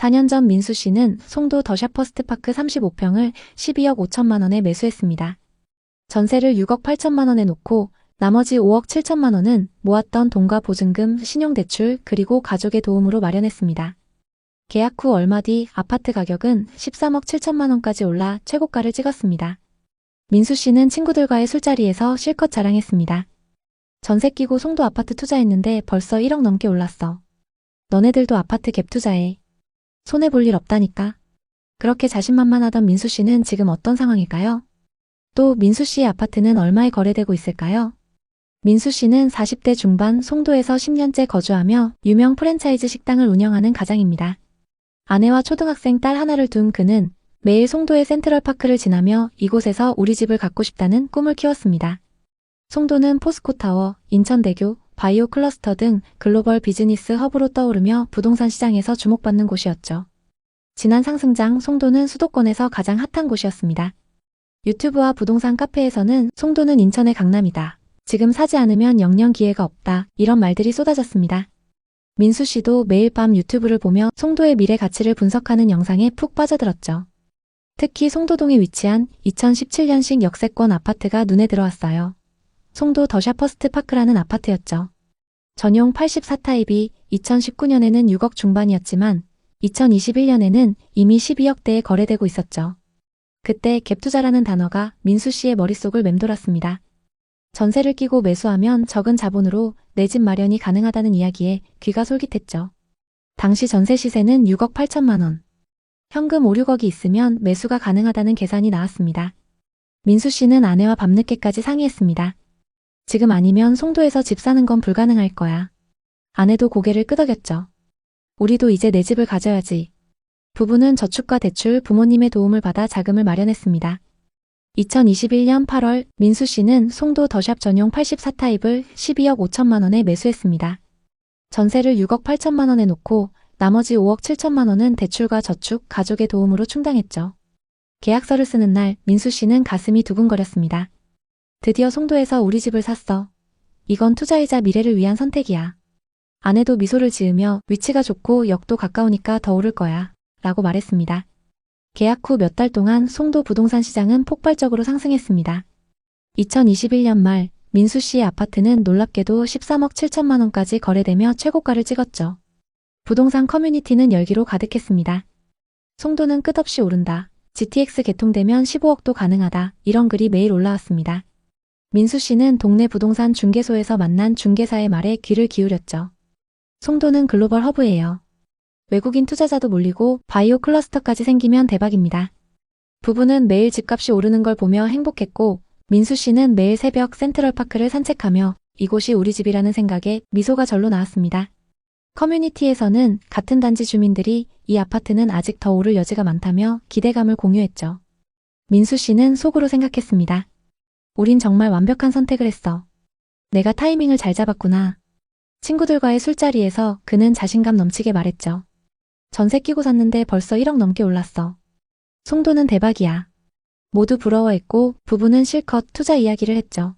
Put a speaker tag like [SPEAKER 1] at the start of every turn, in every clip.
[SPEAKER 1] 4년 전 민수 씨는 송도 더샵 퍼스트파크 35평을 12억 5천만 원에 매수했습니다. 전세를 6억 8천만 원에 놓고 나머지 5억 7천만 원은 모았던 돈과 보증금, 신용대출, 그리고 가족의 도움으로 마련했습니다. 계약 후 얼마 뒤 아파트 가격은 13억 7천만 원까지 올라 최고가를 찍었습니다. 민수 씨는 친구들과의 술자리에서 실컷 자랑했습니다. 전세 끼고 송도 아파트 투자했는데 벌써 1억 넘게 올랐어. 너네들도 아파트 갭 투자해. 손해볼 일 없다니까. 그렇게 자신만만하던 민수 씨는 지금 어떤 상황일까요? 또 민수 씨의 아파트는 얼마에 거래되고 있을까요? 민수 씨는 40대 중반 송도에서 10년째 거주하며 유명 프랜차이즈 식당을 운영하는 가장입니다. 아내와 초등학생 딸 하나를 둔 그는 매일 송도의 센트럴파크를 지나며 이곳에서 우리 집을 갖고 싶다는 꿈을 키웠습니다. 송도는 포스코타워, 인천대교, 바이오 클러스터 등 글로벌 비즈니스 허브로 떠오르며 부동산 시장에서 주목받는 곳이었죠. 지난 상승장 송도는 수도권에서 가장 핫한 곳이었습니다. 유튜브와 부동산 카페에서는 송도는 인천의 강남이다. 지금 사지 않으면 영영 기회가 없다. 이런 말들이 쏟아졌습니다. 민수 씨도 매일 밤 유튜브를 보며 송도의 미래 가치를 분석하는 영상에 푹 빠져들었죠. 특히 송도동에 위치한 2017년식 역세권 아파트가 눈에 들어왔어요. 송도 더샵 퍼스트파크라는 아파트였죠. 전용 84타입이 2019년에는 6억 중반이었지만 2021년에는 이미 12억대에 거래되고 있었죠. 그때 갭투자라는 단어가 민수 씨의 머릿속을 맴돌았습니다. 전세를 끼고 매수하면 적은 자본으로 내 집 마련이 가능하다는 이야기에 귀가 솔깃했죠. 당시 전세 시세는 6억 8천만 원. 현금 5, 6억이 있으면 매수가 가능하다는 계산이 나왔습니다. 민수 씨는 아내와 밤늦게까지 상의했습니다. 지금 아니면 송도에서 집 사는 건 불가능할 거야. 아내도 고개를 끄덕였죠. 우리도 이제 내 집을 가져야지. 부부는 저축과 대출, 부모님의 도움을 받아 자금을 마련했습니다. 2021년 8월 민수 씨는 송도 더샵 전용 84타입을 12억 5천만 원에 매수했습니다. 전세를 6억 8천만 원에 놓고 나머지 5억 7천만 원은 대출과 저축, 가족의 도움으로 충당했죠. 계약서를 쓰는 날 민수 씨는 가슴이 두근거렸습니다. 드디어 송도에서 우리 집을 샀어. 이건 투자이자 미래를 위한 선택이야. 아내도 미소를 지으며 위치가 좋고 역도 가까우니까 더 오를 거야 라고 말했습니다. 계약 후 몇 달 동안 송도 부동산 시장은 폭발적으로 상승했습니다. 2021년 말 민수 씨의 아파트는 놀랍게도 13억 7천만 원까지 거래되며 최고가를 찍었죠. 부동산 커뮤니티는 열기로 가득했습니다. 송도는 끝없이 오른다. GTX 개통되면 15억도 가능하다. 이런 글이 매일 올라왔습니다. 민수 씨는 동네 부동산 중개소에서 만난 중개사의 말에 귀를 기울였죠. 송도는 글로벌 허브예요. 외국인 투자자도 몰리고 바이오 클러스터까지 생기면 대박입니다. 부부는 매일 집값이 오르는 걸 보며 행복했고 민수 씨는 매일 새벽 센트럴파크를 산책하며 이곳이 우리 집이라는 생각에 미소가 절로 나왔습니다. 커뮤니티에서는 같은 단지 주민들이 이 아파트는 아직 더 오를 여지가 많다며 기대감을 공유했죠. 민수 씨는 속으로 생각했습니다. 우린 정말 완벽한 선택을 했어. 내가 타이밍을 잘 잡았구나. 친구들과의 술자리에서 그는 자신감 넘치게 말했죠. 전세 끼고 샀는데 벌써 1억 넘게 올랐어. 송도는 대박이야. 모두 부러워했고 부부는 실컷 투자 이야기를 했죠.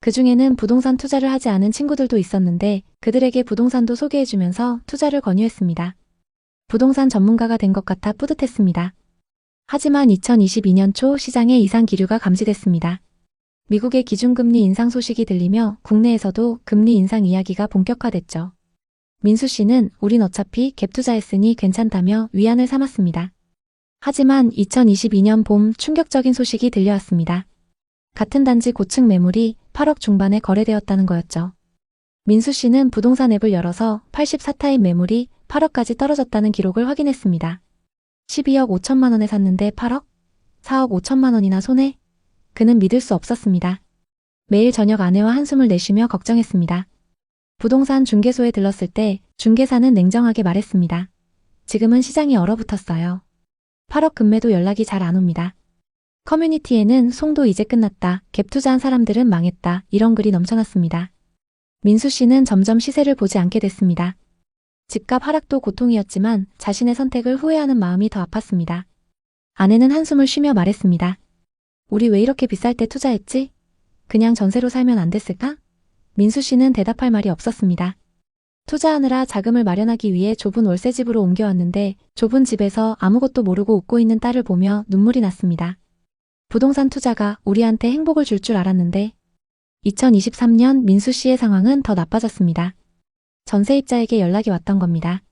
[SPEAKER 1] 그중에는 부동산 투자를 하지 않은 친구들도 있었는데 그들에게 부동산도 소개해주면서 투자를 권유했습니다. 부동산 전문가가 된 것 같아 뿌듯했습니다. 하지만 2022년 초 시장에 이상 기류가 감지됐습니다. 미국의 기준금리 인상 소식이 들리며 국내에서도 금리 인상 이야기가 본격화됐죠. 민수 씨는 우린 어차피 갭 투자했으니 괜찮다며 위안을 삼았습니다. 하지만 2022년 봄 충격적인 소식이 들려왔습니다. 같은 단지 고층 매물이 8억 중반에 거래되었다는 거였죠. 민수 씨는 부동산 앱을 열어서 84타입 매물이 8억까지 떨어졌다는 기록을 확인했습니다. 12억 5천만 원에 샀는데 8억? 4억 5천만 원이나 손해? 그는 믿을 수 없었습니다. 매일 저녁 아내와 한숨을 내쉬며 걱정했습니다. 부동산 중개소에 들렀을 때 중개사는 냉정하게 말했습니다. 지금은 시장이 얼어붙었어요. 8억 금매도 연락이 잘 안 옵니다. 커뮤니티에는 송도 이제 끝났다. 갭 투자한 사람들은 망했다. 이런 글이 넘쳐났습니다. 민수 씨는 점점 시세를 보지 않게 됐습니다. 집값 하락도 고통이었지만 자신의 선택을 후회하는 마음이 더 아팠습니다. 아내는 한숨을 쉬며 말했습니다. 우리 왜 이렇게 비쌀 때 투자했지? 그냥 전세로 살면 안 됐을까? 민수 씨는 대답할 말이 없었습니다. 투자하느라 자금을 마련하기 위해 좁은 월세집으로 옮겨왔는데 좁은 집에서 아무것도 모르고 웃고 있는 딸을 보며 눈물이 났습니다. 부동산 투자가 우리한테 행복을 줄 줄 알았는데 2023년 민수 씨의 상황은 더 나빠졌습니다. 전세입자에게 연락이 왔던 겁니다.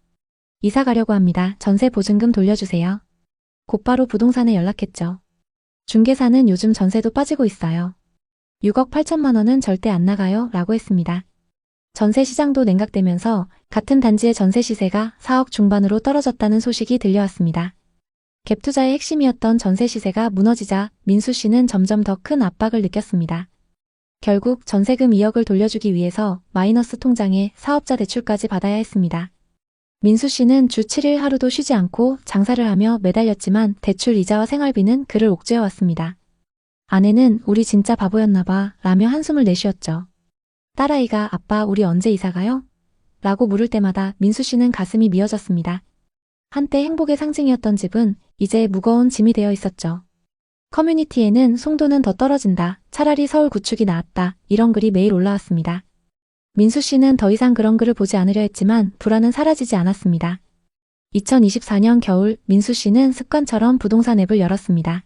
[SPEAKER 1] 이사 가려고 합니다. 전세 보증금 돌려주세요. 곧바로 부동산에 연락했죠. 중개사는 요즘 전세도 빠지고 있어요. 6억 8천만 원은 절대 안 나가요 라고 했습니다. 전세 시장도 냉각되면서 같은 단지의 전세 시세가 4억 중반으로 떨어졌다는 소식이 들려왔습니다. 갭 투자의 핵심이었던 전세 시세가 무너지자 민수 씨는 점점 더 큰 압박을 느꼈습니다. 결국 전세금 2억을 돌려주기 위해서 마이너스 통장에 사업자 대출까지 받아야 했습니다. 민수 씨는 주 7일 하루도 쉬지 않고 장사를 하며 매달렸지만 대출 이자와 생활비는 그를 옥죄어왔습니다. 아내는 우리 진짜 바보였나 봐 라며 한숨을 내쉬었죠. 딸아이가 아빠 우리 언제 이사가요? 라고 물을 때마다 민수 씨는 가슴이 미어졌습니다. 한때 행복의 상징이었던 집은 이제 무거운 짐이 되어 있었죠. 커뮤니티에는 송도는 더 떨어진다. 차라리 서울 구축이 나았다. 이런 글이 매일 올라왔습니다. 민수 씨는 더 이상 그런 글을 보지 않으려 했지만 불안은 사라지지 않았습니다. 2024년 겨울 민수 씨는 습관처럼 부동산 앱을 열었습니다.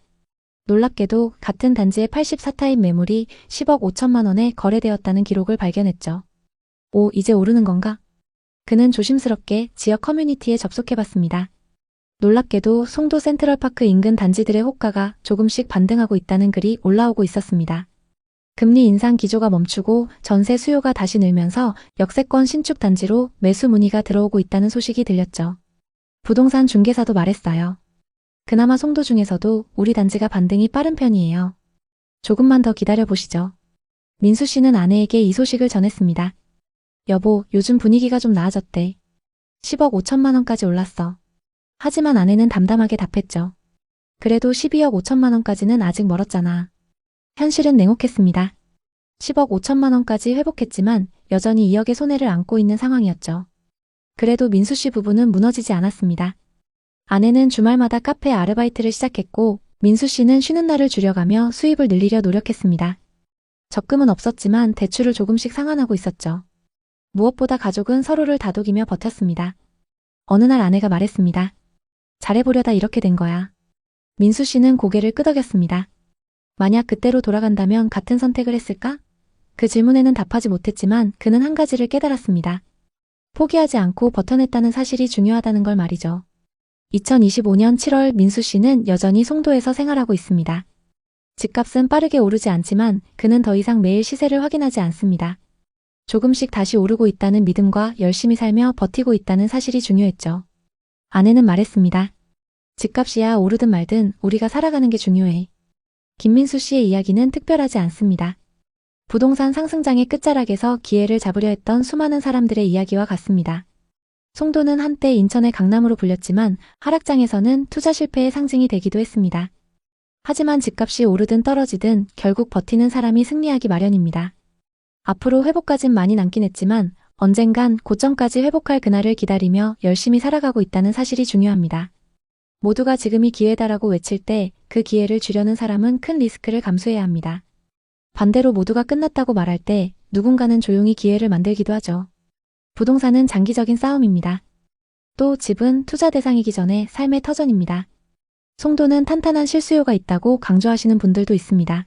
[SPEAKER 1] 놀랍게도 같은 단지의 84타입 매물이 10억 5천만 원에 거래되었다는 기록을 발견했죠. 오, 이제 오르는 건가? 그는 조심스럽게 지역 커뮤니티에 접속해봤습니다. 놀랍게도 송도 센트럴파크 인근 단지들의 호가가 조금씩 반등하고 있다는 글이 올라오고 있었습니다. 금리 인상 기조가 멈추고 전세 수요가 다시 늘면서 역세권 신축 단지로 매수 문의가 들어오고 있다는 소식이 들렸죠. 부동산 중개사도 말했어요. 그나마 송도 중에서도 우리 단지가 반등이 빠른 편이에요. 조금만 더 기다려보시죠. 민수 씨는 아내에게 이 소식을 전했습니다. 여보, 요즘 분위기가 좀 나아졌대. 10억 5천만 원까지 올랐어. 하지만 아내는 담담하게 답했죠. 그래도 12억 5천만 원까지는 아직 멀었잖아. 현실은 냉혹했습니다. 10억 5천만 원까지 회복했지만 여전히 2억의 손해를 안고 있는 상황이었죠. 그래도 민수 씨 부부는 무너지지 않았습니다. 아내는 주말마다 카페 아르바이트를 시작했고 민수 씨는 쉬는 날을 줄여가며 수입을 늘리려 노력했습니다. 적금은 없었지만 대출을 조금씩 상환하고 있었죠. 무엇보다 가족은 서로를 다독이며 버텼습니다. 어느 날 아내가 말했습니다. 잘해보려다 이렇게 된 거야. 민수 씨는 고개를 끄덕였습니다. 만약 그때로 돌아간다면 같은 선택을 했을까? 그 질문에는 답하지 못했지만 그는 한 가지를 깨달았습니다. 포기하지 않고 버텨냈다는 사실이 중요하다는 걸 말이죠. 2025년 7월 민수 씨는 여전히 송도에서 생활하고 있습니다. 집값은 빠르게 오르지 않지만 그는 더 이상 매일 시세를 확인하지 않습니다. 조금씩 다시 오르고 있다는 믿음과 열심히 살며 버티고 있다는 사실이 중요했죠. 아내는 말했습니다. 집값이야 오르든 말든 우리가 살아가는 게 중요해. 김민수 씨의 이야기는 특별하지 않습니다. 부동산 상승장의 끝자락에서 기회를 잡으려 했던 수많은 사람들의 이야기와 같습니다. 송도는 한때 인천의 강남으로 불렸지만 하락장에서는 투자 실패의 상징이 되기도 했습니다. 하지만 집값이 오르든 떨어지든 결국 버티는 사람이 승리하기 마련입니다. 앞으로 회복까진 많이 남긴 했지만 언젠간 고점까지 회복할 그날을 기다리며 열심히 살아가고 있다는 사실이 중요합니다. 모두가 지금이 기회다라고 외칠 때 그 기회를 주려는 사람은 큰 리스크를 감수해야 합니다. 반대로 모두가 끝났다고 말할 때 누군가는 조용히 기회를 만들기도 하죠. 부동산은 장기적인 싸움입니다. 또 집은 투자 대상이기 전에 삶의 터전입니다. 송도는 탄탄한 실수요가 있다고 강조하시는 분들도 있습니다.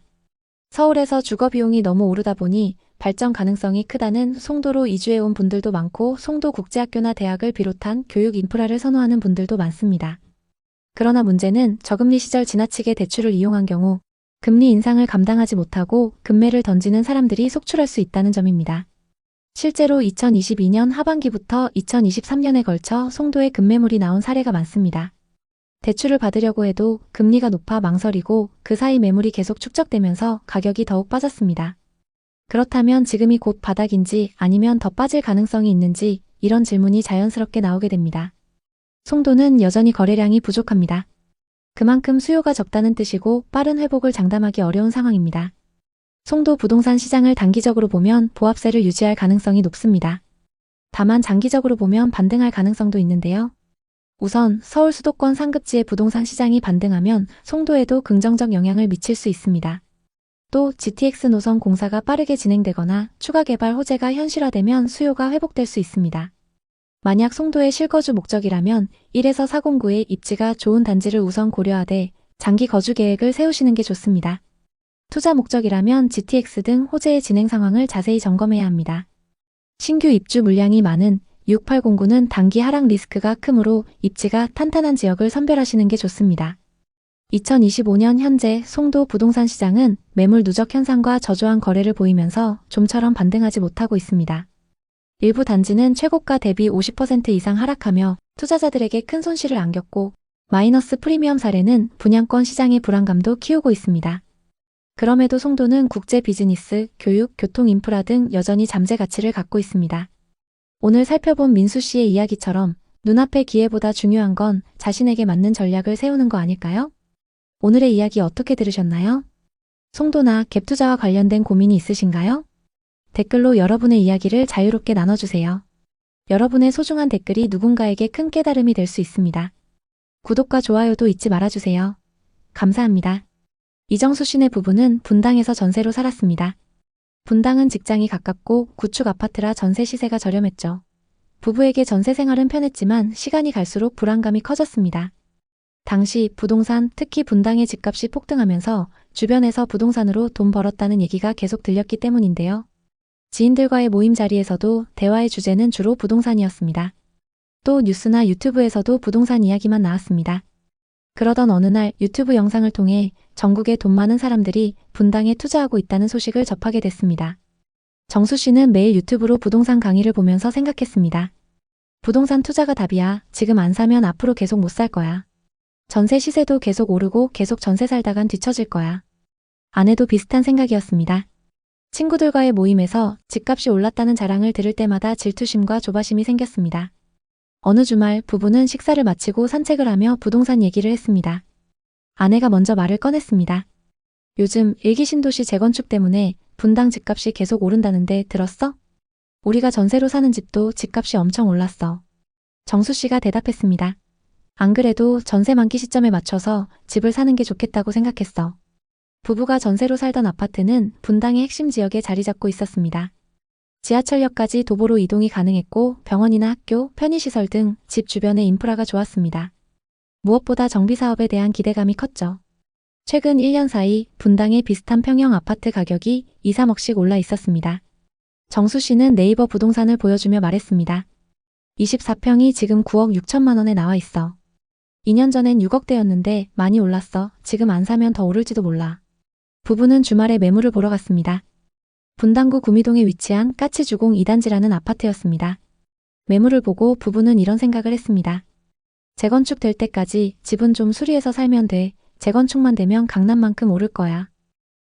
[SPEAKER 1] 서울에서 주거 비용이 너무 오르다 보니 발전 가능성이 크다는 송도로 이주해온 분들도 많고 송도국제학교나 대학을 비롯한 교육 인프라를 선호하는 분들도 많습니다. 그러나 문제는 저금리 시절 지나치게 대출을 이용한 경우 금리 인상을 감당하지 못하고 급매를 던지는 사람들이 속출할 수 있다는 점입니다. 실제로 2022년 하반기부터 2023년에 걸쳐 송도에 급매물이 나온 사례가 많습니다. 대출을 받으려고 해도 금리가 높아 망설이고 그 사이 매물이 계속 축적되면서 가격이 더욱 빠졌습니다. 그렇다면 지금이 곧 바닥인지 아니면 더 빠질 가능성이 있는지 이런 질문이 자연스럽게 나오게 됩니다. 송도는 여전히 거래량이 부족합니다. 그만큼 수요가 적다는 뜻이고 빠른 회복을 장담하기 어려운 상황입니다. 송도 부동산 시장을 단기적으로 보면 보합세를 유지할 가능성이 높습니다. 다만 장기적으로 보면 반등할 가능성도 있는데요. 우선 서울 수도권 상급지의 부동산 시장이 반등하면 송도에도 긍정적 영향을 미칠 수 있습니다. 또 GTX 노선 공사가 빠르게 진행되거나 추가 개발 호재가 현실화되면 수요가 회복될 수 있습니다. 만약 송도의 실거주 목적이라면 1에서 409의 입지가 좋은 단지를 우선 고려하되 장기 거주 계획을 세우시는 게 좋습니다. 투자 목적이라면 GTX 등 호재의 진행 상황을 자세히 점검해야 합니다. 신규 입주 물량이 많은 6809는 단기 하락 리스크가 크므로 입지가 탄탄한 지역을 선별하시는 게 좋습니다. 2025년 현재 송도 부동산 시장은 매물 누적 현상과 저조한 거래를 보이면서 좀처럼 반등하지 못하고 있습니다. 일부 단지는 최고가 대비 50% 이상 하락하며 투자자들에게 큰 손실을 안겼고 마이너스 프리미엄 사례는 분양권 시장의 불안감도 키우고 있습니다. 그럼에도 송도는 국제 비즈니스, 교육, 교통 인프라 등 여전히 잠재 가치를 갖고 있습니다. 오늘 살펴본 민수 씨의 이야기처럼 눈앞의 기회보다 중요한 건 자신에게 맞는 전략을 세우는 거 아닐까요? 오늘의 이야기 어떻게 들으셨나요? 송도나 갭 투자와 관련된 고민이 있으신가요? 댓글로 여러분의 이야기를 자유롭게 나눠주세요. 여러분의 소중한 댓글이 누군가에게 큰 깨달음이 될 수 있습니다. 구독과 좋아요도 잊지 말아주세요. 감사합니다. 이정수 씨네 부부는 분당에서 전세로 살았습니다. 분당은 직장이 가깝고 구축 아파트라 전세 시세가 저렴했죠. 부부에게 전세 생활은 편했지만 시간이 갈수록 불안감이 커졌습니다. 당시 부동산, 특히 분당의 집값이 폭등하면서 주변에서 부동산으로 돈 벌었다는 얘기가 계속 들렸기 때문인데요. 지인들과의 모임 자리에서도 대화의 주제는 주로 부동산이었습니다. 또 뉴스나 유튜브에서도 부동산 이야기만 나왔습니다. 그러던 어느 날 유튜브 영상을 통해 전국의 돈 많은 사람들이 분당에 투자하고 있다는 소식을 접하게 됐습니다. 정수 씨는 매일 유튜브로 부동산 강의를 보면서 생각했습니다. 부동산 투자가 답이야. 지금 안 사면 앞으로 계속 못 살 거야. 전세 시세도 계속 오르고 계속 전세 살다간 뒤처질 거야. 아내도 비슷한 생각이었습니다. 친구들과의 모임에서 집값이 올랐다는 자랑을 들을 때마다 질투심과 조바심이 생겼습니다. 어느 주말 부부는 식사를 마치고 산책을 하며 부동산 얘기를 했습니다. 아내가 먼저 말을 꺼냈습니다. 요즘 일기 신도시 재건축 때문에 분당 집값이 계속 오른다는데 들었어? 우리가 전세로 사는 집도 집값이 엄청 올랐어. 정수 씨가 대답했습니다. 안 그래도 전세 만기 시점에 맞춰서 집을 사는 게 좋겠다고 생각했어. 부부가 전세로 살던 아파트는 분당의 핵심 지역에 자리 잡고 있었습니다. 지하철역까지 도보로 이동이 가능했고 병원이나 학교, 편의시설 등 집 주변의 인프라가 좋았습니다. 무엇보다 정비사업에 대한 기대감이 컸죠. 최근 1년 사이 분당의 비슷한 평형 아파트 가격이 2, 3억씩 올라 있었습니다. 정수 씨는 네이버 부동산을 보여주며 말했습니다. 24평이 지금 9억 6천만 원에 나와 있어. 2년 전엔 6억대였는데 많이 올랐어. 지금 안 사면 더 오를지도 몰라. 부부는 주말에 매물을 보러 갔습니다. 분당구 구미동에 위치한 까치주공 2단지라는 아파트였습니다. 매물을 보고 부부는 이런 생각을 했습니다. 재건축 될 때까지 집은 좀 수리해서 살면 돼. 재건축만 되면 강남만큼 오를 거야.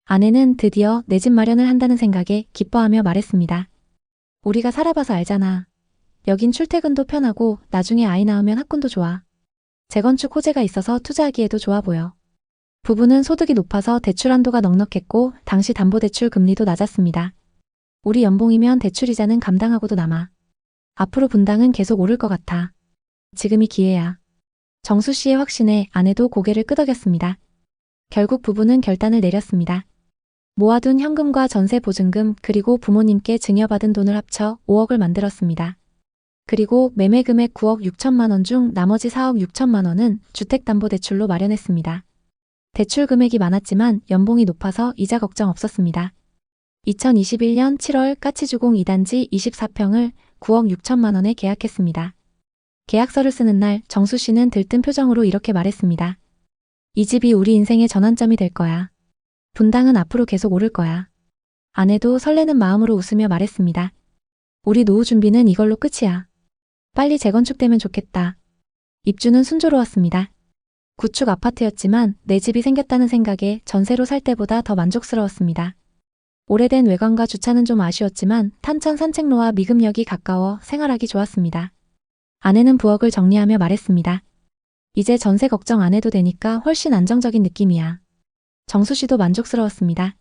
[SPEAKER 1] 아내는 드디어 내 집 마련을 한다는 생각에 기뻐하며 말했습니다. 우리가 살아봐서 알잖아. 여긴 출퇴근도 편하고 나중에 아이 낳으면 학군도 좋아. 재건축 호재가 있어서 투자하기에도 좋아 보여. 부부는 소득이 높아서 대출 한도가 넉넉했고 당시 담보대출 금리도 낮았습니다. 우리 연봉이면 대출이자는 감당하고도 남아. 앞으로 분당은 계속 오를 것 같아. 지금이 기회야. 정수 씨의 확신에 아내도 고개를 끄덕였습니다. 결국 부부는 결단을 내렸습니다. 모아둔 현금과 전세 보증금 그리고 부모님께 증여받은 돈을 합쳐 5억을 만들었습니다. 그리고 매매 금액 9억 6천만 원 중 나머지 4억 6천만 원은 주택담보대출로 마련했습니다. 대출 금액이 많았지만 연봉이 높아서 이자 걱정 없었습니다. 2021년 7월 까치주공 2단지 24평을 9억 6천만 원에 계약했습니다. 계약서를 쓰는 날 정수 씨는 들뜬 표정으로 이렇게 말했습니다. 이 집이 우리 인생의 전환점이 될 거야. 분당은 앞으로 계속 오를 거야. 아내도 설레는 마음으로 웃으며 말했습니다. 우리 노후 준비는 이걸로 끝이야. 빨리 재건축되면 좋겠다. 입주는 순조로웠습니다. 구축 아파트였지만 내 집이 생겼다는 생각에 전세로 살 때보다 더 만족스러웠습니다. 오래된 외관과 주차는 좀 아쉬웠지만 탄천 산책로와 미금역이 가까워 생활하기 좋았습니다. 아내는 부엌을 정리하며 말했습니다. 이제 전세 걱정 안 해도 되니까 훨씬 안정적인 느낌이야. 정수 씨도 만족스러웠습니다.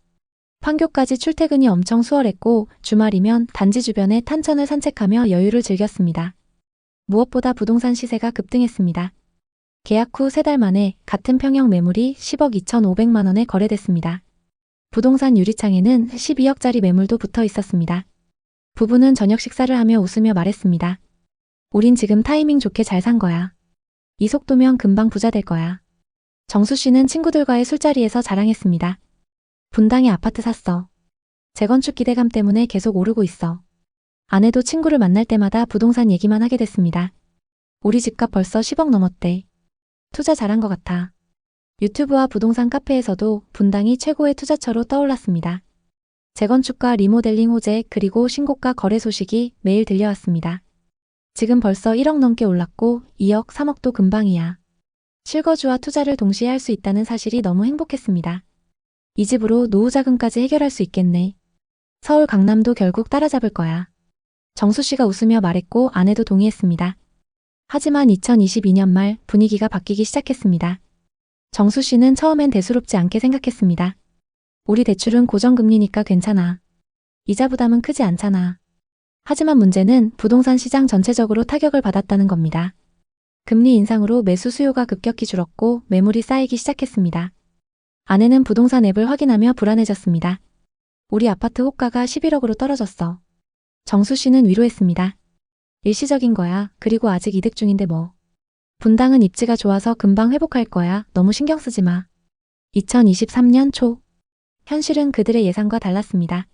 [SPEAKER 1] 판교까지 출퇴근이 엄청 수월했고 주말이면 단지 주변에 탄천을 산책하며 여유를 즐겼습니다. 무엇보다 부동산 시세가 급등했습니다. 계약 후 3달 만에 같은 평형 매물이 10억 2,500만 원에 거래됐습니다. 부동산 유리창에는 12억짜리 매물도 붙어 있었습니다. 부부는 저녁 식사를 하며 웃으며 말했습니다. 우린 지금 타이밍 좋게 잘 산 거야. 이 속도면 금방 부자 될 거야. 정수 씨는 친구들과의 술자리에서 자랑했습니다. 분당에 아파트 샀어. 재건축 기대감 때문에 계속 오르고 있어. 아내도 친구를 만날 때마다 부동산 얘기만 하게 됐습니다. 우리 집값 벌써 10억 넘었대. 투자 잘한 것 같아. 유튜브와 부동산 카페에서도 분당이 최고의 투자처로 떠올랐습니다. 재건축과 리모델링 호재 그리고 신고가 거래 소식이 매일 들려왔습니다. 지금 벌써 1억 넘게 올랐고 2억, 3억도 금방이야. 실거주와 투자를 동시에 할 수 있다는 사실이 너무 행복했습니다. 이 집으로 노후 자금까지 해결할 수 있겠네. 서울 강남도 결국 따라잡을 거야. 정수 씨가 웃으며 말했고 아내도 동의했습니다. 하지만 2022년 말 분위기가 바뀌기 시작했습니다. 정수 씨는 처음엔 대수롭지 않게 생각했습니다. 우리 대출은 고정금리니까 괜찮아. 이자 부담은 크지 않잖아. 하지만 문제는 부동산 시장 전체적으로 타격을 받았다는 겁니다. 금리 인상으로 매수 수요가 급격히 줄었고 매물이 쌓이기 시작했습니다. 아내는 부동산 앱을 확인하며 불안해졌습니다. 우리 아파트 호가가 11억으로 떨어졌어. 정수 씨는 위로했습니다. 일시적인 거야. 그리고 아직 이득 중인데 뭐. 분당은 입지가 좋아서 금방 회복할 거야. 너무 신경 쓰지 마. 2023년 초. 현실은 그들의 예상과 달랐습니다.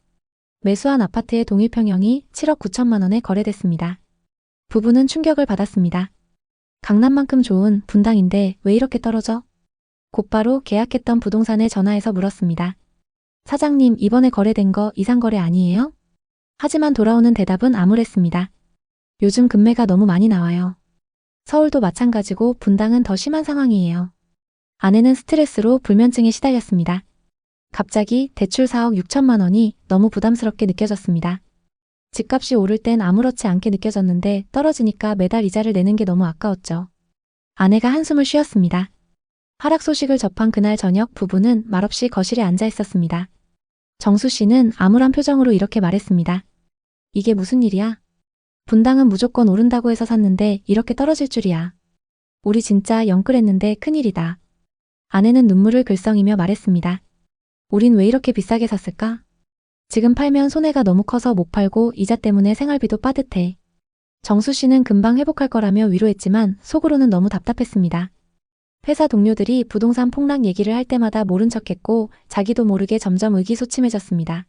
[SPEAKER 1] 매수한 아파트의 동일 평형이 7억 9천만 원에 거래됐습니다. 부부는 충격을 받았습니다. 강남만큼 좋은 분당인데 왜 이렇게 떨어져? 곧바로 계약했던 부동산에 전화해서 물었습니다. 사장님, 이번에 거래된 거 이상거래 아니에요? 하지만 돌아오는 대답은 암울했습니다. 요즘 금매가 너무 많이 나와요. 서울도 마찬가지고 분당은 더 심한 상황이에요. 아내는 스트레스로 불면증에 시달렸습니다. 갑자기 대출 4억 6천만 원이 너무 부담스럽게 느껴졌습니다. 집값이 오를 땐 아무렇지 않게 느껴졌는데 떨어지니까 매달 이자를 내는 게 너무 아까웠죠. 아내가 한숨을 쉬었습니다. 하락 소식을 접한 그날 저녁 부부는 말없이 거실에 앉아 있었습니다. 정수 씨는 암울한 표정으로 이렇게 말했습니다. 이게 무슨 일이야? 분당은 무조건 오른다고 해서 샀는데 이렇게 떨어질 줄이야. 우리 진짜 영끌했는데 큰일이다. 아내는 눈물을 글썽이며 말했습니다. 우린 왜 이렇게 비싸게 샀을까? 지금 팔면 손해가 너무 커서 못 팔고 이자 때문에 생활비도 빠듯해. 정수 씨는 금방 회복할 거라며 위로했지만 속으로는 너무 답답했습니다. 회사 동료들이 부동산 폭락 얘기를 할 때마다 모른 척했고 자기도 모르게 점점 의기소침해졌습니다.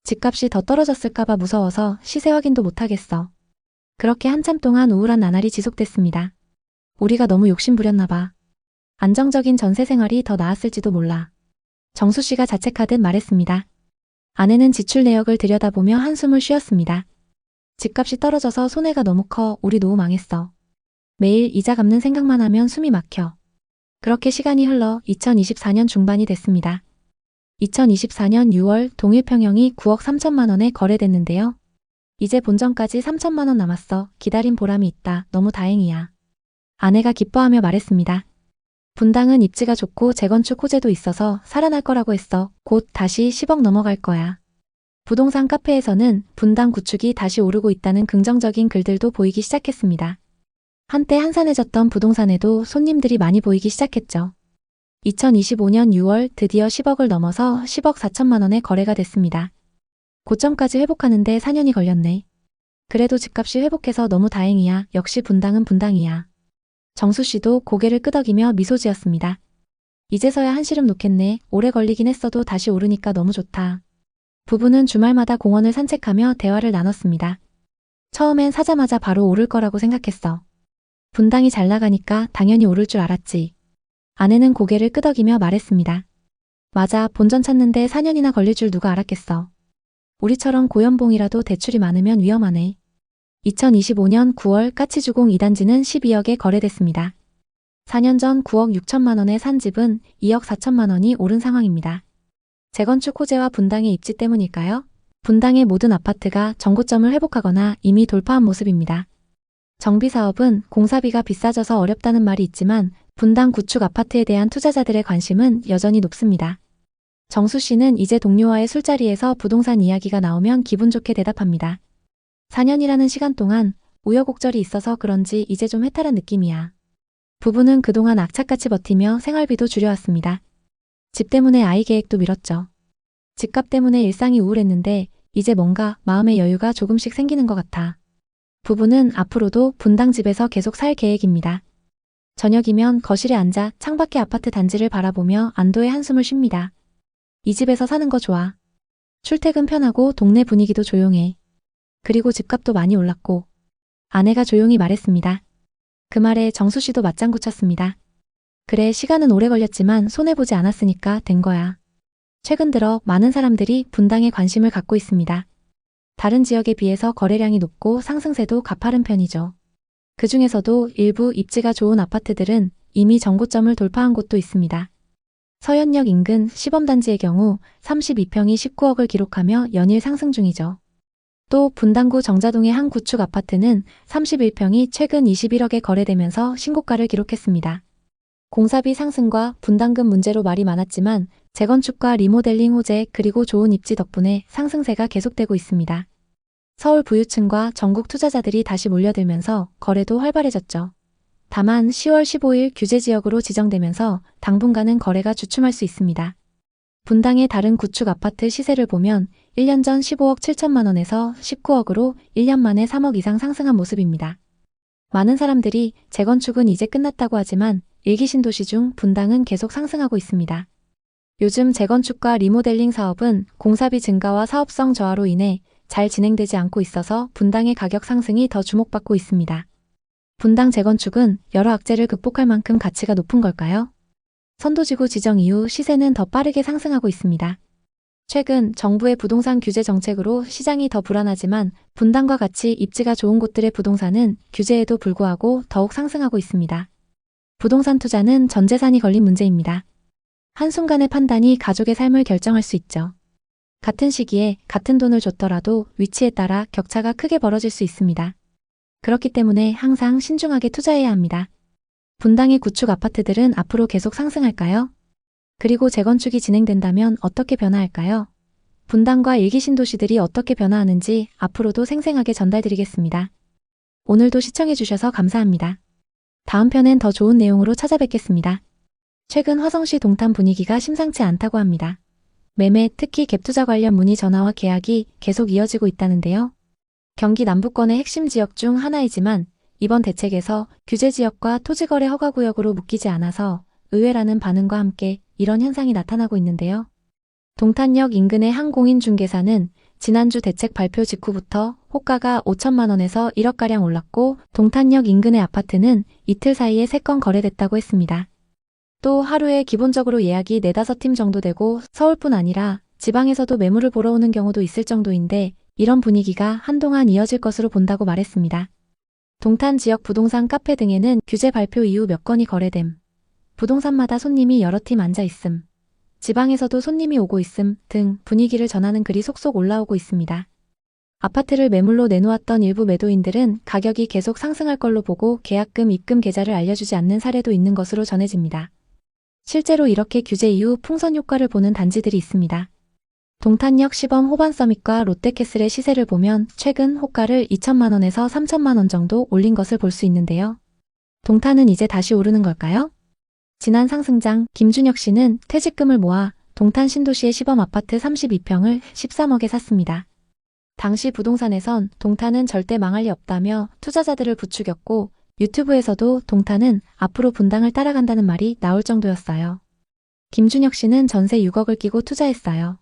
[SPEAKER 1] 집값이 더 떨어졌을까봐 무서워서 시세 확인도 못하겠어. 그렇게 한참 동안 우울한 나날이 지속됐습니다. 우리가 너무 욕심부렸나봐. 안정적인 전세 생활이 더 나았을지도 몰라. 정수 씨가 자책하듯 말했습니다. 아내는 지출 내역을 들여다보며 한숨을 쉬었습니다. 집값이 떨어져서 손해가 너무 커. 우리 노후 망했어. 매일 이자 갚는 생각만 하면 숨이 막혀. 그렇게 시간이 흘러 2024년 중반이 됐습니다. 2024년 6월 동일 평형이 9억 3천만 원에 거래됐는데요. 이제 본전까지 3천만 원 남았어. 기다린 보람이 있다. 너무 다행이야. 아내가 기뻐하며 말했습니다. 분당은 입지가 좋고 재건축 호재도 있어서 살아날 거라고 했어. 곧 다시 10억 넘어갈 거야. 부동산 카페에서는 분당 구축이 다시 오르고 있다는 긍정적인 글들도 보이기 시작했습니다. 한때 한산해졌던 부동산에도 손님들이 많이 보이기 시작했죠. 2025년 6월 드디어 10억을 넘어서 10억 4천만 원에 거래가 됐습니다. 고점까지 회복하는데 4년이 걸렸네. 그래도 집값이 회복해서 너무 다행이야. 역시 분당은 분당이야. 정수 씨도 고개를 끄덕이며 미소 지었습니다. 이제서야 한시름 놓겠네. 오래 걸리긴 했어도 다시 오르니까 너무 좋다. 부부는 주말마다 공원을 산책하며 대화를 나눴습니다. 처음엔 사자마자 바로 오를 거라고 생각했어. 분당이 잘 나가니까 당연히 오를 줄 알았지. 아내는 고개를 끄덕이며 말했습니다. 맞아, 본전 찾는데 4년이나 걸릴 줄 누가 알았겠어. 우리처럼 고연봉이라도 대출이 많으면 위험하네. 2025년 9월 까치주공 2단지는 12억에 거래됐습니다. 4년 전 9억 6천만 원에 산 집은 2억 4천만 원이 오른 상황입니다. 재건축 호재와 분당의 입지 때문일까요? 분당의 모든 아파트가 정고점을 회복하거나 이미 돌파한 모습입니다. 정비사업은 공사비가 비싸져서 어렵다는 말이 있지만 분당 구축 아파트에 대한 투자자들의 관심은 여전히 높습니다. 정수 씨는 이제 동료와의 술자리에서 부동산 이야기가 나오면 기분 좋게 대답합니다. 4년이라는 시간 동안 우여곡절이 있어서 그런지 이제 좀 해탈한 느낌이야. 부부는 그동안 악착같이 버티며 생활비도 줄여왔습니다. 집 때문에 아이 계획도 미뤘죠. 집값 때문에 일상이 우울했는데 이제 뭔가 마음의 여유가 조금씩 생기는 것 같아. 부부는 앞으로도 분당 집에서 계속 살 계획입니다. 저녁이면 거실에 앉아 창밖의 아파트 단지를 바라보며 안도의 한숨을 쉽니다. 이 집에서 사는 거 좋아. 출퇴근 편하고 동네 분위기도 조용해. 그리고 집값도 많이 올랐고. 아내가 조용히 말했습니다. 그 말에 정수 씨도 맞장구 쳤습니다. 그래, 시간은 오래 걸렸지만 손해보지 않았으니까 된 거야. 최근 들어 많은 사람들이 분당에 관심을 갖고 있습니다. 다른 지역에 비해서 거래량이 높고 상승세도 가파른 편이죠. 그 중에서도 일부 입지가 좋은 아파트들은 이미 정고점을 돌파한 곳도 있습니다. 서현역 인근 시범단지의 경우 32평이 19억을 기록하며 연일 상승 중이죠. 또 분당구 정자동의 한 구축 아파트는 31평이 최근 21억에 거래되면서 신고가를 기록했습니다. 공사비 상승과 분담금 문제로 말이 많았지만 재건축과 리모델링 호재 그리고 좋은 입지 덕분에 상승세가 계속되고 있습니다. 서울 부유층과 전국 투자자들이 다시 몰려들면서 거래도 활발해졌죠. 다만 10월 15일 규제지역으로 지정되면서 당분간은 거래가 주춤할 수 있습니다. 분당의 다른 구축 아파트 시세를 보면 1년 전 15억 7천만 원에서 19억으로 1년 만에 3억 이상 상승한 모습입니다. 많은 사람들이 재건축은 이제 끝났다고 하지만 일기 신도시 중 분당은 계속 상승하고 있습니다. 요즘 재건축과 리모델링 사업은 공사비 증가와 사업성 저하로 인해 잘 진행되지 않고 있어서 분당의 가격 상승이 더 주목받고 있습니다. 분당 재건축은 여러 악재를 극복할 만큼 가치가 높은 걸까요? 선도지구 지정 이후 시세는 더 빠르게 상승하고 있습니다. 최근 정부의 부동산 규제 정책으로 시장이 더 불안하지만 분당과 같이 입지가 좋은 곳들의 부동산은 규제에도 불구하고 더욱 상승하고 있습니다. 부동산 투자는 전 재산이 걸린 문제입니다. 한순간의 판단이 가족의 삶을 결정할 수 있죠. 같은 시기에 같은 돈을 줬더라도 위치에 따라 격차가 크게 벌어질 수 있습니다. 그렇기 때문에 항상 신중하게 투자해야 합니다. 분당의 구축 아파트들은 앞으로 계속 상승할까요? 그리고 재건축이 진행된다면 어떻게 변화할까요? 분당과 일기 신도시들이 어떻게 변화하는지 앞으로도 생생하게 전달드리겠습니다. 오늘도 시청해주셔서 감사합니다. 다음 편엔 더 좋은 내용으로 찾아뵙겠습니다. 최근 화성시 동탄 분위기가 심상치 않다고 합니다. 매매, 특히 갭투자 관련 문의 전화와 계약이 계속 이어지고 있다는데요. 경기 남부권의 핵심 지역 중 하나이지만 이번 대책에서 규제지역과 토지거래 허가구역으로 묶이지 않아서 의외라는 반응과 함께 이런 현상이 나타나고 있는데요. 동탄역 인근의 한 공인중개사는 지난주 대책 발표 직후부터 호가가 5천만 원에서 1억가량 올랐고 동탄역 인근의 아파트는 이틀 사이에 3건 거래됐다고 했습니다. 또 하루에 기본적으로 예약이 4-5팀 정도 되고 서울뿐 아니라 지방에서도 매물을 보러 오는 경우도 있을 정도인데 이런 분위기가 한동안 이어질 것으로 본다고 말했습니다. 동탄 지역 부동산 카페 등에는 규제 발표 이후 몇 건이 거래됨. 부동산마다 손님이 여러 팀 앉아 있음. 지방에서도 손님이 오고 있음 등 분위기를 전하는 글이 속속 올라오고 있습니다. 아파트를 매물로 내놓았던 일부 매도인들은 가격이 계속 상승할 걸로 보고 계약금, 입금 계좌를 알려주지 않는 사례도 있는 것으로 전해집니다. 실제로 이렇게 규제 이후 풍선 효과를 보는 단지들이 있습니다. 동탄역 시범 호반 서밋과 롯데캐슬의 시세를 보면 최근 호가를 2천만 원에서 3천만 원 정도 올린 것을 볼 수 있는데요. 동탄은 이제 다시 오르는 걸까요? 지난 상승장 김준혁 씨는 퇴직금을 모아 동탄 신도시의 시범 아파트 32평을 13억에 샀습니다. 당시 부동산에선 동탄은 절대 망할 리 없다며 투자자들을 부추겼고 유튜브에서도 동탄은 앞으로 분당을 따라간다는 말이 나올 정도였어요. 김준혁 씨는 전세 6억을 끼고 투자했어요.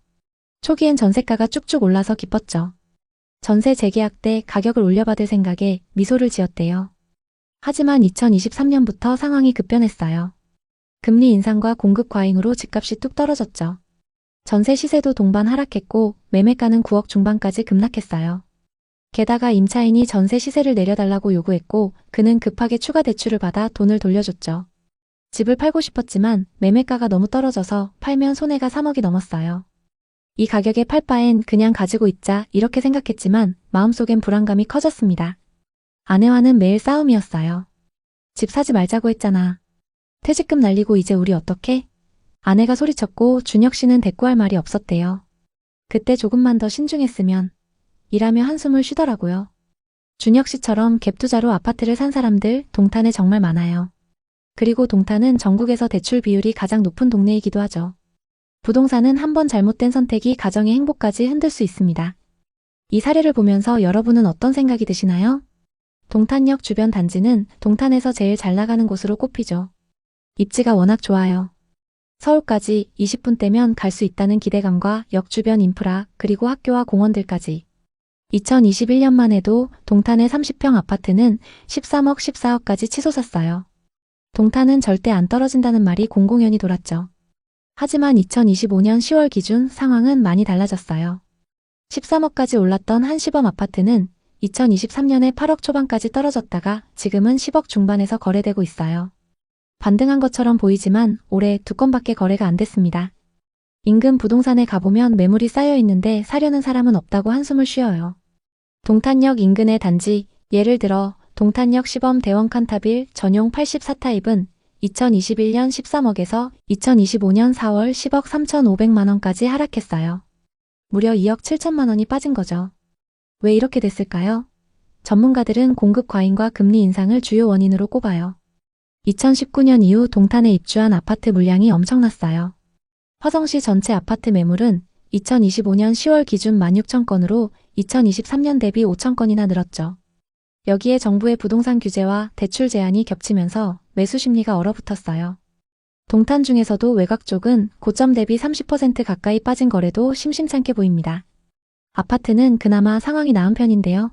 [SPEAKER 1] 초기엔 전세가가 쭉쭉 올라서 기뻤죠. 전세 재계약 때 가격을 올려받을 생각에 미소를 지었대요. 하지만 2023년부터 상황이 급변했어요. 금리 인상과 공급 과잉으로 집값이 뚝 떨어졌죠. 전세 시세도 동반 하락했고 매매가는 9억 중반까지 급락했어요. 게다가 임차인이 전세 시세를 내려달라고 요구했고 그는 급하게 추가 대출을 받아 돈을 돌려줬죠. 집을 팔고 싶었지만 매매가가 너무 떨어져서 팔면 손해가 3억이 넘었어요. 이 가격에 팔 바엔 그냥 가지고 있자 이렇게 생각했지만 마음속엔 불안감이 커졌습니다. 아내와는 매일 싸움이었어요. 집 사지 말자고 했잖아. 퇴직금 날리고 이제 우리 어떡해? 아내가 소리쳤고 준혁 씨는 대꾸할 말이 없었대요. 그때 조금만 더 신중했으면 일하며 한숨을 쉬더라고요. 준혁 씨처럼 갭투자로 아파트를 산 사람들 동탄에 정말 많아요. 그리고 동탄은 전국에서 대출 비율이 가장 높은 동네이기도 하죠. 부동산은 한번 잘못된 선택이 가정의 행복까지 흔들 수 있습니다. 이 사례를 보면서 여러분은 어떤 생각이 드시나요? 동탄역 주변 단지는 동탄에서 제일 잘 나가는 곳으로 꼽히죠. 입지가 워낙 좋아요. 서울까지 20분대면 갈 수 있다는 기대감과 역 주변 인프라, 그리고 학교와 공원들까지. 2021년만 해도 동탄의 30평 아파트는 13억, 14억까지 치솟았어요. 동탄은 절대 안 떨어진다는 말이 공공연히 돌았죠. 하지만 2025년 10월 기준 상황은 많이 달라졌어요. 13억까지 올랐던 한 시범 아파트는 2023년에 8억 초반까지 떨어졌다가 지금은 10억 중반에서 거래되고 있어요. 반등한 것처럼 보이지만 올해 2건밖에 거래가 안 됐습니다. 인근 부동산에 가보면 매물이 쌓여 있는데 사려는 사람은 없다고 한숨을 쉬어요. 동탄역 인근의 단지, 예를 들어 동탄역 시범 대원 칸타빌 전용 84타입은 2021년 13억에서 2025년 4월 10억 3,500만 원까지 하락했어요. 무려 2억 7천만 원이 빠진 거죠. 왜 이렇게 됐을까요? 전문가들은 공급 과잉과 금리 인상을 주요 원인으로 꼽아요. 2019년 이후 동탄에 입주한 아파트 물량이 엄청났어요. 화성시 전체 아파트 매물은 2025년 10월 기준 16,000건으로 2023년 대비 5,000건이나 늘었죠. 여기에 정부의 부동산 규제와 대출 제한이 겹치면서 매수 심리가 얼어붙었어요. 동탄 중에서도 외곽 쪽은 고점 대비 30% 가까이 빠진 거래도 심심찮게 보입니다. 아파트는 그나마 상황이 나은 편인데요.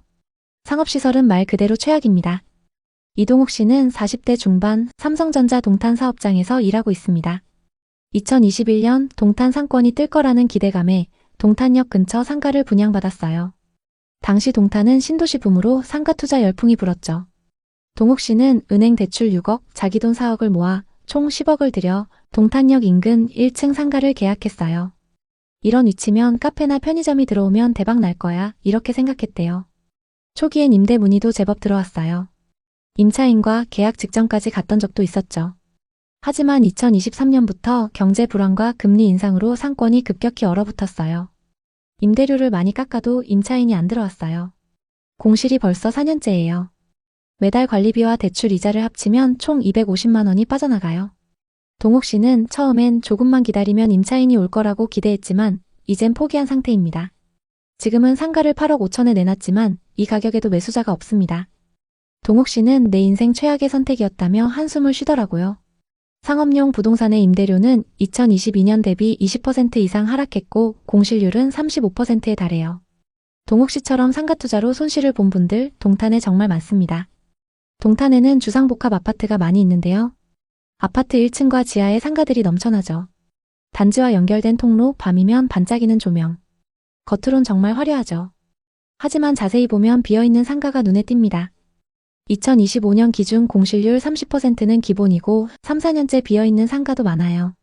[SPEAKER 1] 상업시설은 말 그대로 최악입니다. 이동욱 씨는 40대 중반 삼성전자 동탄 사업장에서 일하고 있습니다. 2021년 동탄 상권이 뜰 거라는 기대감에 동탄역 근처 상가를 분양받았어요. 당시 동탄은 신도시 붐으로 상가 투자 열풍이 불었죠. 동욱 씨는 은행 대출 6억, 자기 돈 4억을 모아 총 10억을 들여 동탄역 인근 1층 상가를 계약했어요. 이런 위치면 카페나 편의점이 들어오면 대박 날 거야, 이렇게 생각했대요. 초기엔 임대 문의도 제법 들어왔어요. 임차인과 계약 직전까지 갔던 적도 있었죠. 하지만 2023년부터 경제 불황과 금리 인상으로 상권이 급격히 얼어붙었어요. 임대료를 많이 깎아도 임차인이 안 들어왔어요. 공실이 벌써 4년째예요. 매달 관리비와 대출 이자를 합치면 총 250만 원이 빠져나가요. 동욱 씨는 처음엔 조금만 기다리면 임차인이 올 거라고 기대했지만 이젠 포기한 상태입니다. 지금은 상가를 8억 5천에 내놨지만 이 가격에도 매수자가 없습니다. 동욱 씨는 내 인생 최악의 선택이었다며 한숨을 쉬더라고요. 상업용 부동산의 임대료는 2022년 대비 20% 이상 하락했고 공실률은 35%에 달해요. 동욱 씨처럼 상가 투자로 손실을 본 분들 동탄에 정말 많습니다. 동탄에는 주상복합 아파트가 많이 있는데요. 아파트 1층과 지하에 상가들이 넘쳐나죠. 단지와 연결된 통로, 밤이면 반짝이는 조명. 겉으론 정말 화려하죠. 하지만 자세히 보면 비어있는 상가가 눈에 띕니다. 2025년 기준 공실률 30%는 기본이고 3, 4년째 비어있는 상가도 많아요.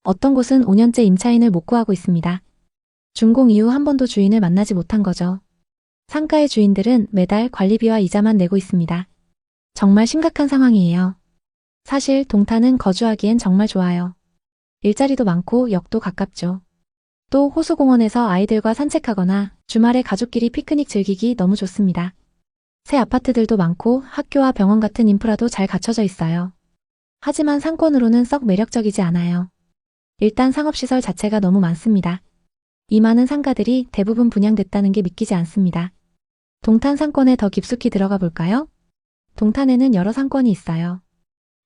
[SPEAKER 1] 어떤 곳은 5년째 임차인을 못 구하고 있습니다. 준공 이후 한 번도 주인을 만나지 못한 거죠. 상가의 주인들은 매달 관리비와 이자만 내고 있습니다. 정말 심각한 상황이에요. 사실 동탄은 거주하기엔 정말 좋아요. 일자리도 많고 역도 가깝죠. 또 호수공원에서 아이들과 산책하거나 주말에 가족끼리 피크닉 즐기기 너무 좋습니다. 새 아파트들도 많고 학교와 병원 같은 인프라도 잘 갖춰져 있어요. 하지만 상권으로는 썩 매력적이지 않아요. 일단 상업시설 자체가 너무 많습니다. 이 많은 상가들이 대부분 분양됐다는 게 믿기지 않습니다. 동탄 상권에 더 깊숙이 들어가 볼까요? 동탄에는 여러 상권이 있어요.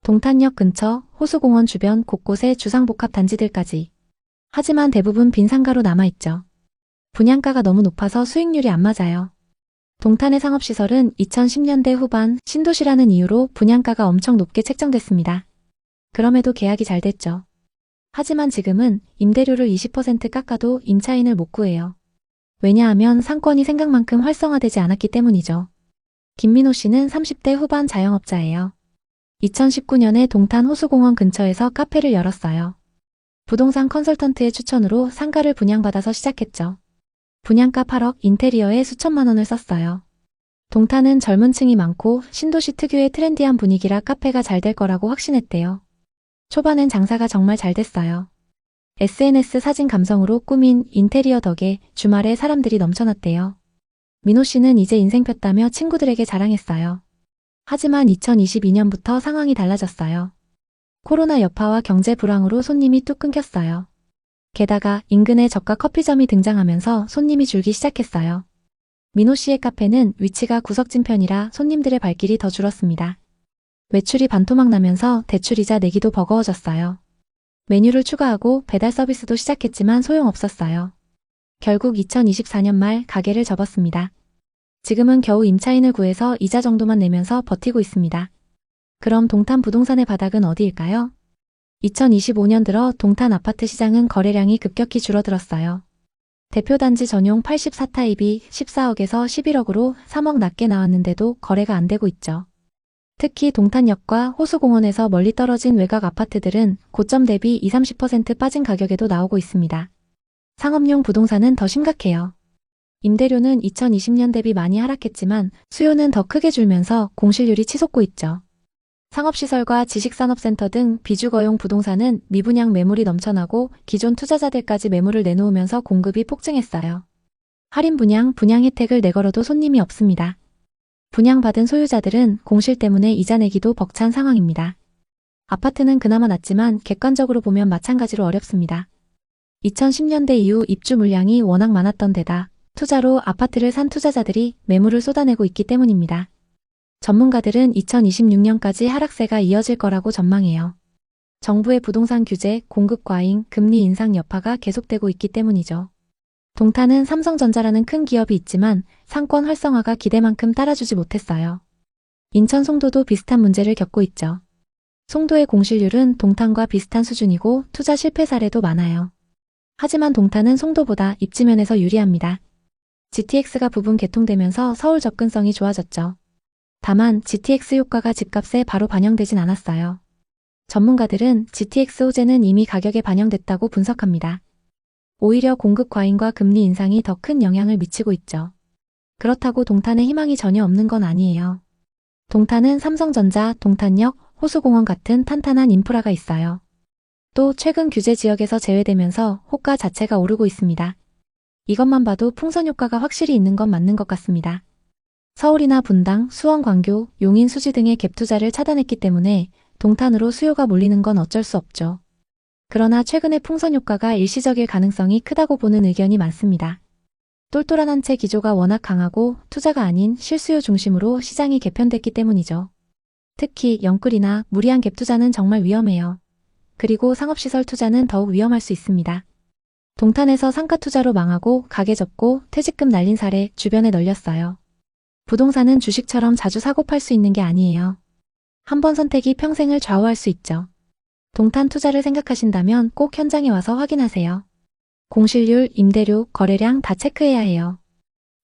[SPEAKER 1] 동탄역 근처, 호수공원 주변 곳곳에 주상복합 단지들까지. 하지만 대부분 빈 상가로 남아있죠. 분양가가 너무 높아서 수익률이 안 맞아요. 동탄의 상업시설은 2010년대 후반 신도시라는 이유로 분양가가 엄청 높게 책정됐습니다. 그럼에도 계약이 잘 됐죠. 하지만 지금은 임대료를 20% 깎아도 임차인을 못 구해요. 왜냐하면 상권이 생각만큼 활성화되지 않았기 때문이죠. 김민호 씨는 30대 후반 자영업자예요. 2019년에 동탄 호수공원 근처에서 카페를 열었어요. 부동산 컨설턴트의 추천으로 상가를 분양받아서 시작했죠. 분양가 8억, 인테리어에 수천만 원을 썼어요. 동탄은 젊은 층이 많고 신도시 특유의 트렌디한 분위기라 카페가 잘 될 거라고 확신했대요. 초반엔 장사가 정말 잘 됐어요. SNS 사진 감성으로 꾸민 인테리어 덕에 주말에 사람들이 넘쳐났대요. 민호 씨는 이제 인생 폈다며 친구들에게 자랑했어요. 하지만 2022년부터 상황이 달라졌어요. 코로나 여파와 경제 불황으로 손님이 뚝 끊겼어요. 게다가 인근에 저가 커피점이 등장하면서 손님이 줄기 시작했어요. 민호 씨의 카페는 위치가 구석진 편이라 손님들의 발길이 더 줄었습니다. 매출이 반토막 나면서 대출이자 내기도 버거워졌어요. 메뉴를 추가하고 배달 서비스도 시작했지만 소용없었어요. 결국 2024년 말 가게를 접었습니다. 지금은 겨우 임차인을 구해서 이자 정도만 내면서 버티고 있습니다. 그럼 동탄 부동산의 바닥은 어디일까요? 2025년 들어 동탄 아파트 시장은 거래량이 급격히 줄어들었어요. 대표 단지 전용 84타입이 14억에서 11억으로 3억 낮게 나왔는데도 거래가 안 되고 있죠. 특히 동탄역과 호수공원에서 멀리 떨어진 외곽 아파트들은 고점 대비 20-30% 빠진 가격에도 나오고 있습니다. 상업용 부동산은 더 심각해요. 임대료는 2020년 대비 많이 하락했지만 수요는 더 크게 줄면서 공실률이 치솟고 있죠. 상업시설과 지식산업센터 등 비주거용 부동산은 미분양 매물이 넘쳐나고 기존 투자자들까지 매물을 내놓으면서 공급이 폭증했어요. 할인 분양, 분양 혜택을 내걸어도 손님이 없습니다. 분양받은 소유자들은 공실 때문에 이자 내기도 벅찬 상황입니다. 아파트는 그나마 낫지만 객관적으로 보면 마찬가지로 어렵습니다. 2010년대 이후 입주 물량이 워낙 많았던 데다 투자로 아파트를 산 투자자들이 매물을 쏟아내고 있기 때문입니다. 전문가들은 2026년까지 하락세가 이어질 거라고 전망해요. 정부의 부동산 규제, 공급 과잉, 금리 인상 여파가 계속되고 있기 때문이죠. 동탄은 삼성전자라는 큰 기업이 있지만 상권 활성화가 기대만큼 따라주지 못했어요. 인천 송도도 비슷한 문제를 겪고 있죠. 송도의 공실률은 동탄과 비슷한 수준이고 투자 실패 사례도 많아요. 하지만 동탄은 송도보다 입지면에서 유리합니다. GTX가 부분 개통되면서 서울 접근성이 좋아졌죠. 다만 GTX 효과가 집값에 바로 반영되진 않았어요. 전문가들은 GTX 호재는 이미 가격에 반영됐다고 분석합니다. 오히려 공급 과잉과 금리 인상이 더 큰 영향을 미치고 있죠. 그렇다고 동탄에 희망이 전혀 없는 건 아니에요. 동탄은 삼성전자, 동탄역, 호수공원 같은 탄탄한 인프라가 있어요. 또 최근 규제 지역에서 제외되면서 호가 자체가 오르고 있습니다. 이것만 봐도 풍선 효과가 확실히 있는 건 맞는 것 같습니다. 서울이나 분당, 수원, 광교, 용인, 수지 등의 갭 투자를 차단했기 때문에 동탄으로 수요가 몰리는 건 어쩔 수 없죠. 그러나 최근의 풍선 효과가 일시적일 가능성이 크다고 보는 의견이 많습니다. 똘똘한 한 채 기조가 워낙 강하고 투자가 아닌 실수요 중심으로 시장이 개편됐기 때문이죠. 특히 영끌이나 무리한 갭 투자는 정말 위험해요. 그리고 상업시설 투자는 더욱 위험할 수 있습니다. 동탄에서 상가 투자로 망하고 가게 접고 퇴직금 날린 사례 주변에 널렸어요. 부동산은 주식처럼 자주 사고 팔 수 있는 게 아니에요. 한 번 선택이 평생을 좌우할 수 있죠. 동탄 투자를 생각하신다면 꼭 현장에 와서 확인하세요. 공실률, 임대료, 거래량 다 체크해야 해요.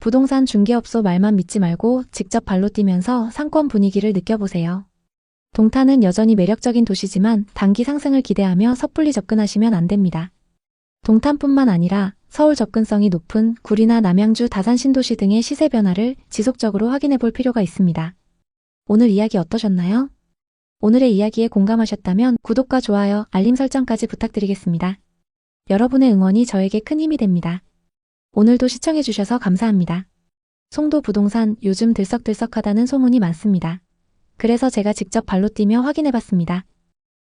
[SPEAKER 1] 부동산 중개업소 말만 믿지 말고 직접 발로 뛰면서 상권 분위기를 느껴보세요. 동탄은 여전히 매력적인 도시지만 단기 상승을 기대하며 섣불리 접근하시면 안 됩니다. 동탄뿐만 아니라 서울 접근성이 높은 구리나 남양주, 다산 신도시 등의 시세 변화를 지속적으로 확인해 볼 필요가 있습니다. 오늘 이야기 어떠셨나요? 오늘의 이야기에 공감하셨다면 구독과 좋아요, 알림 설정까지 부탁드리겠습니다. 여러분의 응원이 저에게 큰 힘이 됩니다. 오늘도 시청해주셔서 감사합니다. 송도 부동산 요즘 들썩들썩하다는 소문이 많습니다. 그래서 제가 직접 발로 뛰며 확인해봤습니다.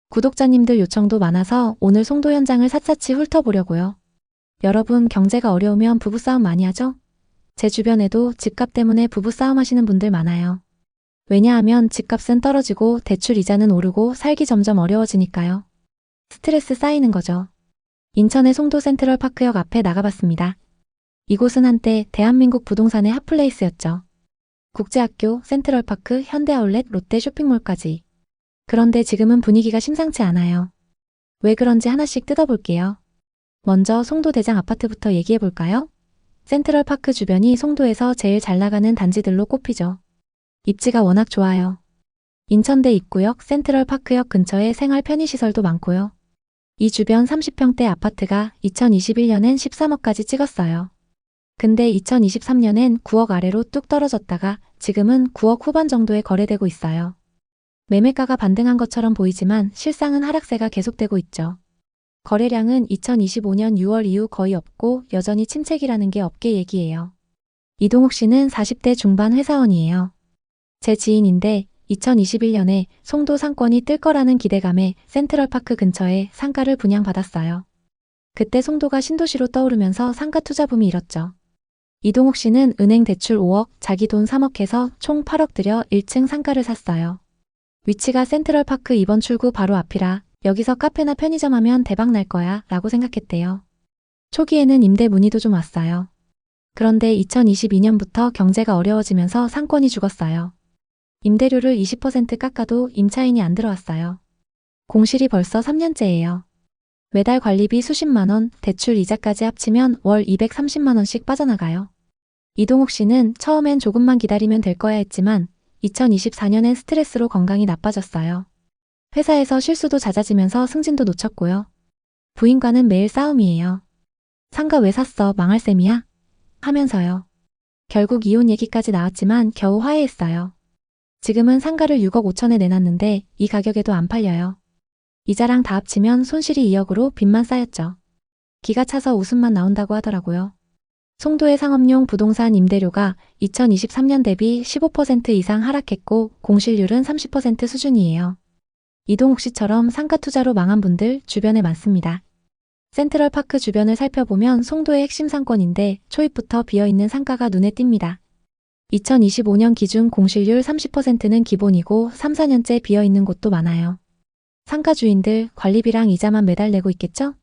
[SPEAKER 1] 구독자님들 요청도 많아서 오늘 송도 현장을 샅샅이 훑어보려고요. 여러분 경제가 어려우면 부부싸움 많이 하죠? 제 주변에도 집값 때문에 부부싸움 하시는 분들 많아요. 왜냐하면 집값은 떨어지고 대출 이자는 오르고 살기 점점 어려워지니까요. 스트레스 쌓이는 거죠. 인천의 송도 센트럴파크역 앞에 나가봤습니다. 이곳은 한때 대한민국 부동산의 핫플레이스였죠. 국제학교, 센트럴파크, 현대아울렛, 롯데 쇼핑몰까지. 그런데 지금은 분위기가 심상치 않아요. 왜 그런지 하나씩 뜯어볼게요. 먼저 송도 대장 아파트부터 얘기해볼까요? 센트럴파크 주변이 송도에서 제일 잘 나가는 단지들로 꼽히죠. 입지가 워낙 좋아요. 인천대 입구역, 센트럴파크역 근처에 생활 편의시설도 많고요. 이 주변 30평대 아파트가 2021년엔 13억까지 찍었어요. 근데 2023년엔 9억 아래로 뚝 떨어졌다가 지금은 9억 후반 정도에 거래되고 있어요. 매매가가 반등한 것처럼 보이지만 실상은 하락세가 계속되고 있죠. 거래량은 2025년 6월 이후 거의 없고 여전히 침체기라는 게 업계 얘기예요. 이동욱 씨는 40대 중반 회사원이에요. 제 지인인데 2021년에 송도 상권이 뜰 거라는 기대감에 센트럴파크 근처에 상가를 분양받았어요. 그때 송도가 신도시로 떠오르면서 상가 투자 붐이 일었죠. 이동욱 씨는 은행 대출 5억, 자기 돈 3억 해서 총 8억 들여 1층 상가를 샀어요. 위치가 센트럴파크 2번 출구 바로 앞이라 여기서 카페나 편의점 하면 대박 날 거야 라고 생각했대요. 초기에는 임대 문의도 좀 왔어요. 그런데 2022년부터 경제가 어려워지면서 상권이 죽었어요. 임대료를 20% 깎아도 임차인이 안 들어왔어요. 공실이 벌써 3년째예요. 매달 관리비 수십만 원, 대출 이자까지 합치면 월 230만 원씩 빠져나가요. 이동욱 씨는 처음엔 조금만 기다리면 될 거야 했지만 2024년엔 스트레스로 건강이 나빠졌어요. 회사에서 실수도 잦아지면서 승진도 놓쳤고요. 부인과는 매일 싸움이에요. 상가 왜 샀어? 망할 셈이야? 하면서요. 결국 이혼 얘기까지 나왔지만 겨우 화해했어요. 지금은 상가를 6억 5천에 내놨는데 이 가격에도 안 팔려요. 이자랑 다 합치면 손실이 2억으로 빚만 쌓였죠. 기가 차서 웃음만 나온다고 하더라고요. 송도의 상업용 부동산 임대료가 2023년 대비 15% 이상 하락했고 공실률은 30% 수준이에요. 이동욱 씨처럼 상가 투자로 망한 분들 주변에 많습니다. 센트럴파크 주변을 살펴보면 송도의 핵심 상권인데 초입부터 비어있는 상가가 눈에 띕니다. 2025년 기준 공실률 30%는 기본이고 3, 4년째 비어있는 곳도 많아요. 상가 주인들 관리비랑 이자만 매달 내고 있겠죠?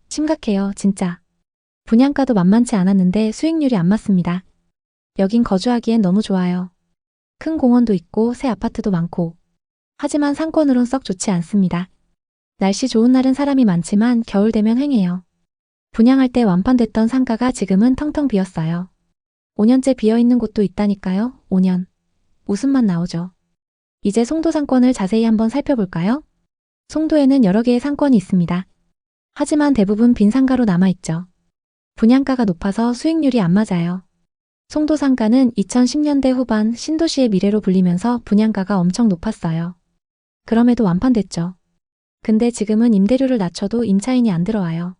[SPEAKER 1] 심각해요, 진짜. 분양가도 만만치 않았는데 수익률이 안 맞습니다. 여긴 거주하기엔 너무 좋아요. 큰 공원도 있고 새 아파트도 많고. 하지만 상권으론 썩 좋지 않습니다. 날씨 좋은 날은 사람이 많지만 겨울 되면 휑해요. 분양할 때 완판됐던 상가가 지금은 텅텅 비었어요. 5년째 비어있는 곳도 있다니까요. 5년. 웃음만 나오죠. 이제 송도 상권을 자세히 한번 살펴볼까요? 송도에는 여러 개의 상권이 있습니다. 하지만 대부분 빈 상가로 남아있죠. 분양가가 높아서 수익률이 안 맞아요. 송도 상가는 2010년대 후반 신도시의 미래로 불리면서 분양가가 엄청 높았어요. 그럼에도 완판됐죠. 근데 지금은 임대료를 낮춰도 임차인이 안 들어와요.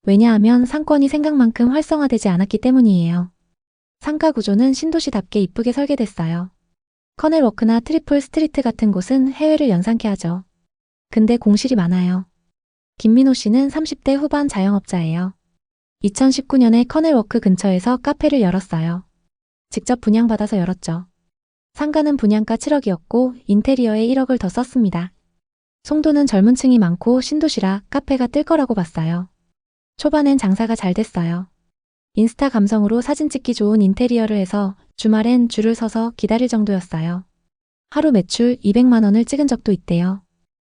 [SPEAKER 1] 왜냐하면 상권이 생각만큼 활성화되지 않았기 때문이에요. 상가 구조는 신도시답게 이쁘게 설계됐어요. 커넬워크나 트리플 스트리트 같은 곳은 해외를 연상케 하죠. 근데 공실이 많아요. 김민호 씨는 30대 후반 자영업자예요. 2019년에 커넬워크 근처에서 카페를 열었어요. 직접 분양받아서 열었죠. 상가는 분양가 7억이었고 인테리어에 1억을 더 썼습니다. 송도는 젊은 층이 많고 신도시라 카페가 뜰 거라고 봤어요. 초반엔 장사가 잘 됐어요. 인스타 감성으로 사진 찍기 좋은 인테리어를 해서 주말엔 줄을 서서 기다릴 정도였어요. 하루 매출 200만 원을 찍은 적도 있대요.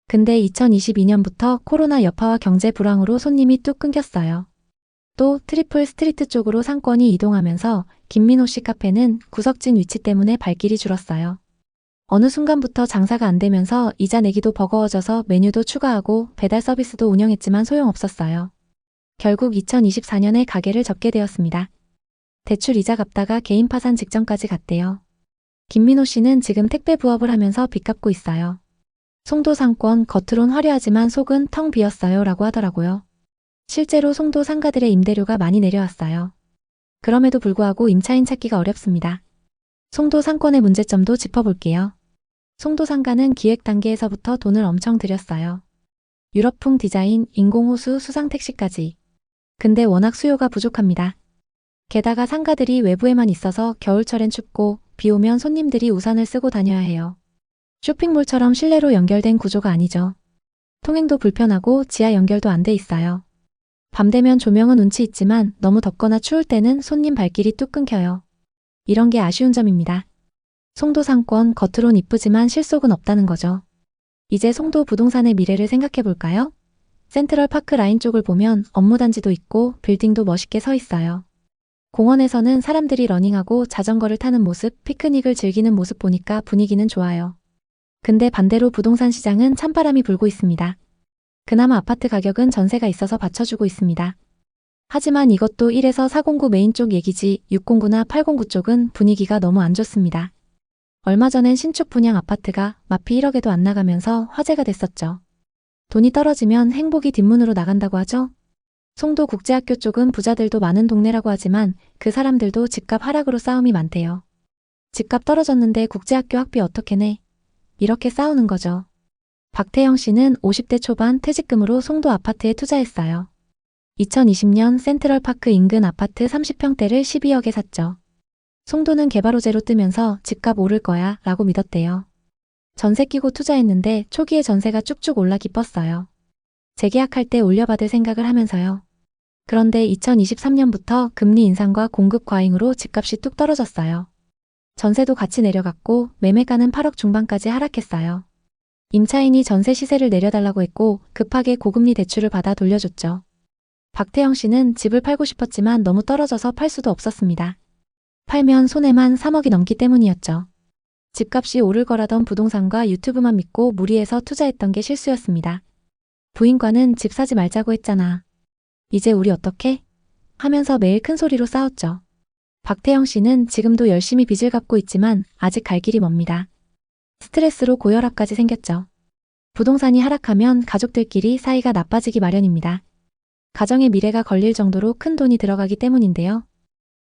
[SPEAKER 1] 근데 2022년부터 코로나 여파와 경제 불황으로 손님이 뚝 끊겼어요. 또 트리플 스트리트 쪽으로 상권이 이동하면서 김민호 씨 카페는 구석진 위치 때문에 발길이 줄었어요. 어느 순간부터 장사가 안 되면서 이자 내기도 버거워져서 메뉴도 추가하고 배달 서비스도 운영했지만 소용없었어요. 결국 2024년에 가게를 접게 되었습니다. 대출 이자 갚다가 개인 파산 직전까지 갔대요. 김민호 씨는 지금 택배 부업을 하면서 빚 갚고 있어요. 송도 상권 겉으론 화려하지만 속은 텅 비었어요 라고 하더라고요. 실제로 송도 상가들의 임대료가 많이 내려왔어요. 그럼에도 불구하고 임차인 찾기가 어렵습니다. 송도 상권의 문제점도 짚어볼게요. 송도 상가는 기획 단계에서부터 돈을 엄청 들였어요. 유럽풍 디자인, 인공호수, 수상택시까지. 근데 워낙 수요가 부족합니다. 게다가 상가들이 외부에만 있어서 겨울철엔 춥고 비 오면 손님들이 우산을 쓰고 다녀야 해요. 쇼핑몰처럼 실내로 연결된 구조가 아니죠. 통행도 불편하고 지하 연결도 안 돼 있어요. 밤 되면 조명은 운치 있지만 너무 덥거나 추울 때는 손님 발길이 뚝 끊겨요. 이런 게 아쉬운 점입니다. 송도 상권 겉으론 이쁘지만 실속은 없다는 거죠. 이제 송도 부동산의 미래를 생각해 볼까요? 센트럴파크 라인 쪽을 보면 업무단지도 있고 빌딩도 멋있게 서 있어요. 공원에서는 사람들이 러닝하고 자전거를 타는 모습, 피크닉을 즐기는 모습 보니까 분위기는 좋아요. 근데 반대로 부동산 시장은 찬바람이 불고 있습니다. 그나마 아파트 가격은 전세가 있어서 받쳐주고 있습니다. 하지만 이것도 1에서 409 메인 쪽 얘기지 609나 809 쪽은 분위기가 너무 안 좋습니다. 얼마 전엔 신축 분양 아파트가 마피 1억에도 안 나가면서 화제가 됐었죠. 돈이 떨어지면 행복이 뒷문으로 나간다고 하죠. 송도 국제학교 쪽은 부자들도 많은 동네라고 하지만 그 사람들도 집값 하락으로 싸움이 많대요. 집값 떨어졌는데 국제학교 학비 어떻게 내? 이렇게 싸우는 거죠. 박태영 씨는 50대 초반 퇴직금으로 송도 아파트에 투자했어요. 2020년 센트럴파크 인근 아파트 30평대를 12억에 샀죠. 송도는 개발 호재로 뜨면서 집값 오를 거야 라고 믿었대요. 전세 끼고 투자했는데 초기에 전세가 쭉쭉 올라 기뻤어요. 재계약할 때 올려받을 생각을 하면서요. 그런데 2023년부터 금리 인상과 공급 과잉으로 집값이 뚝 떨어졌어요. 전세도 같이 내려갔고 매매가는 8억 중반까지 하락했어요. 임차인이 전세 시세를 내려달라고 했고 급하게 고금리 대출을 받아 돌려줬죠. 박태영 씨는 집을 팔고 싶었지만 너무 떨어져서 팔 수도 없었습니다. 팔면 손해만 3억이 넘기 때문이었죠. 집값이 오를 거라던 부동산과 유튜브만 믿고 무리해서 투자했던 게 실수였습니다. 부인과는 집 사지 말자고 했잖아. 이제 우리 어떡해? 하면서 매일 큰 소리로 싸웠죠. 박태영 씨는 지금도 열심히 빚을 갚고 있지만 아직 갈 길이 멉니다. 스트레스로 고혈압까지 생겼죠. 부동산이 하락하면 가족들끼리 사이가 나빠지기 마련입니다. 가정의 미래가 걸릴 정도로 큰 돈이 들어가기 때문인데요.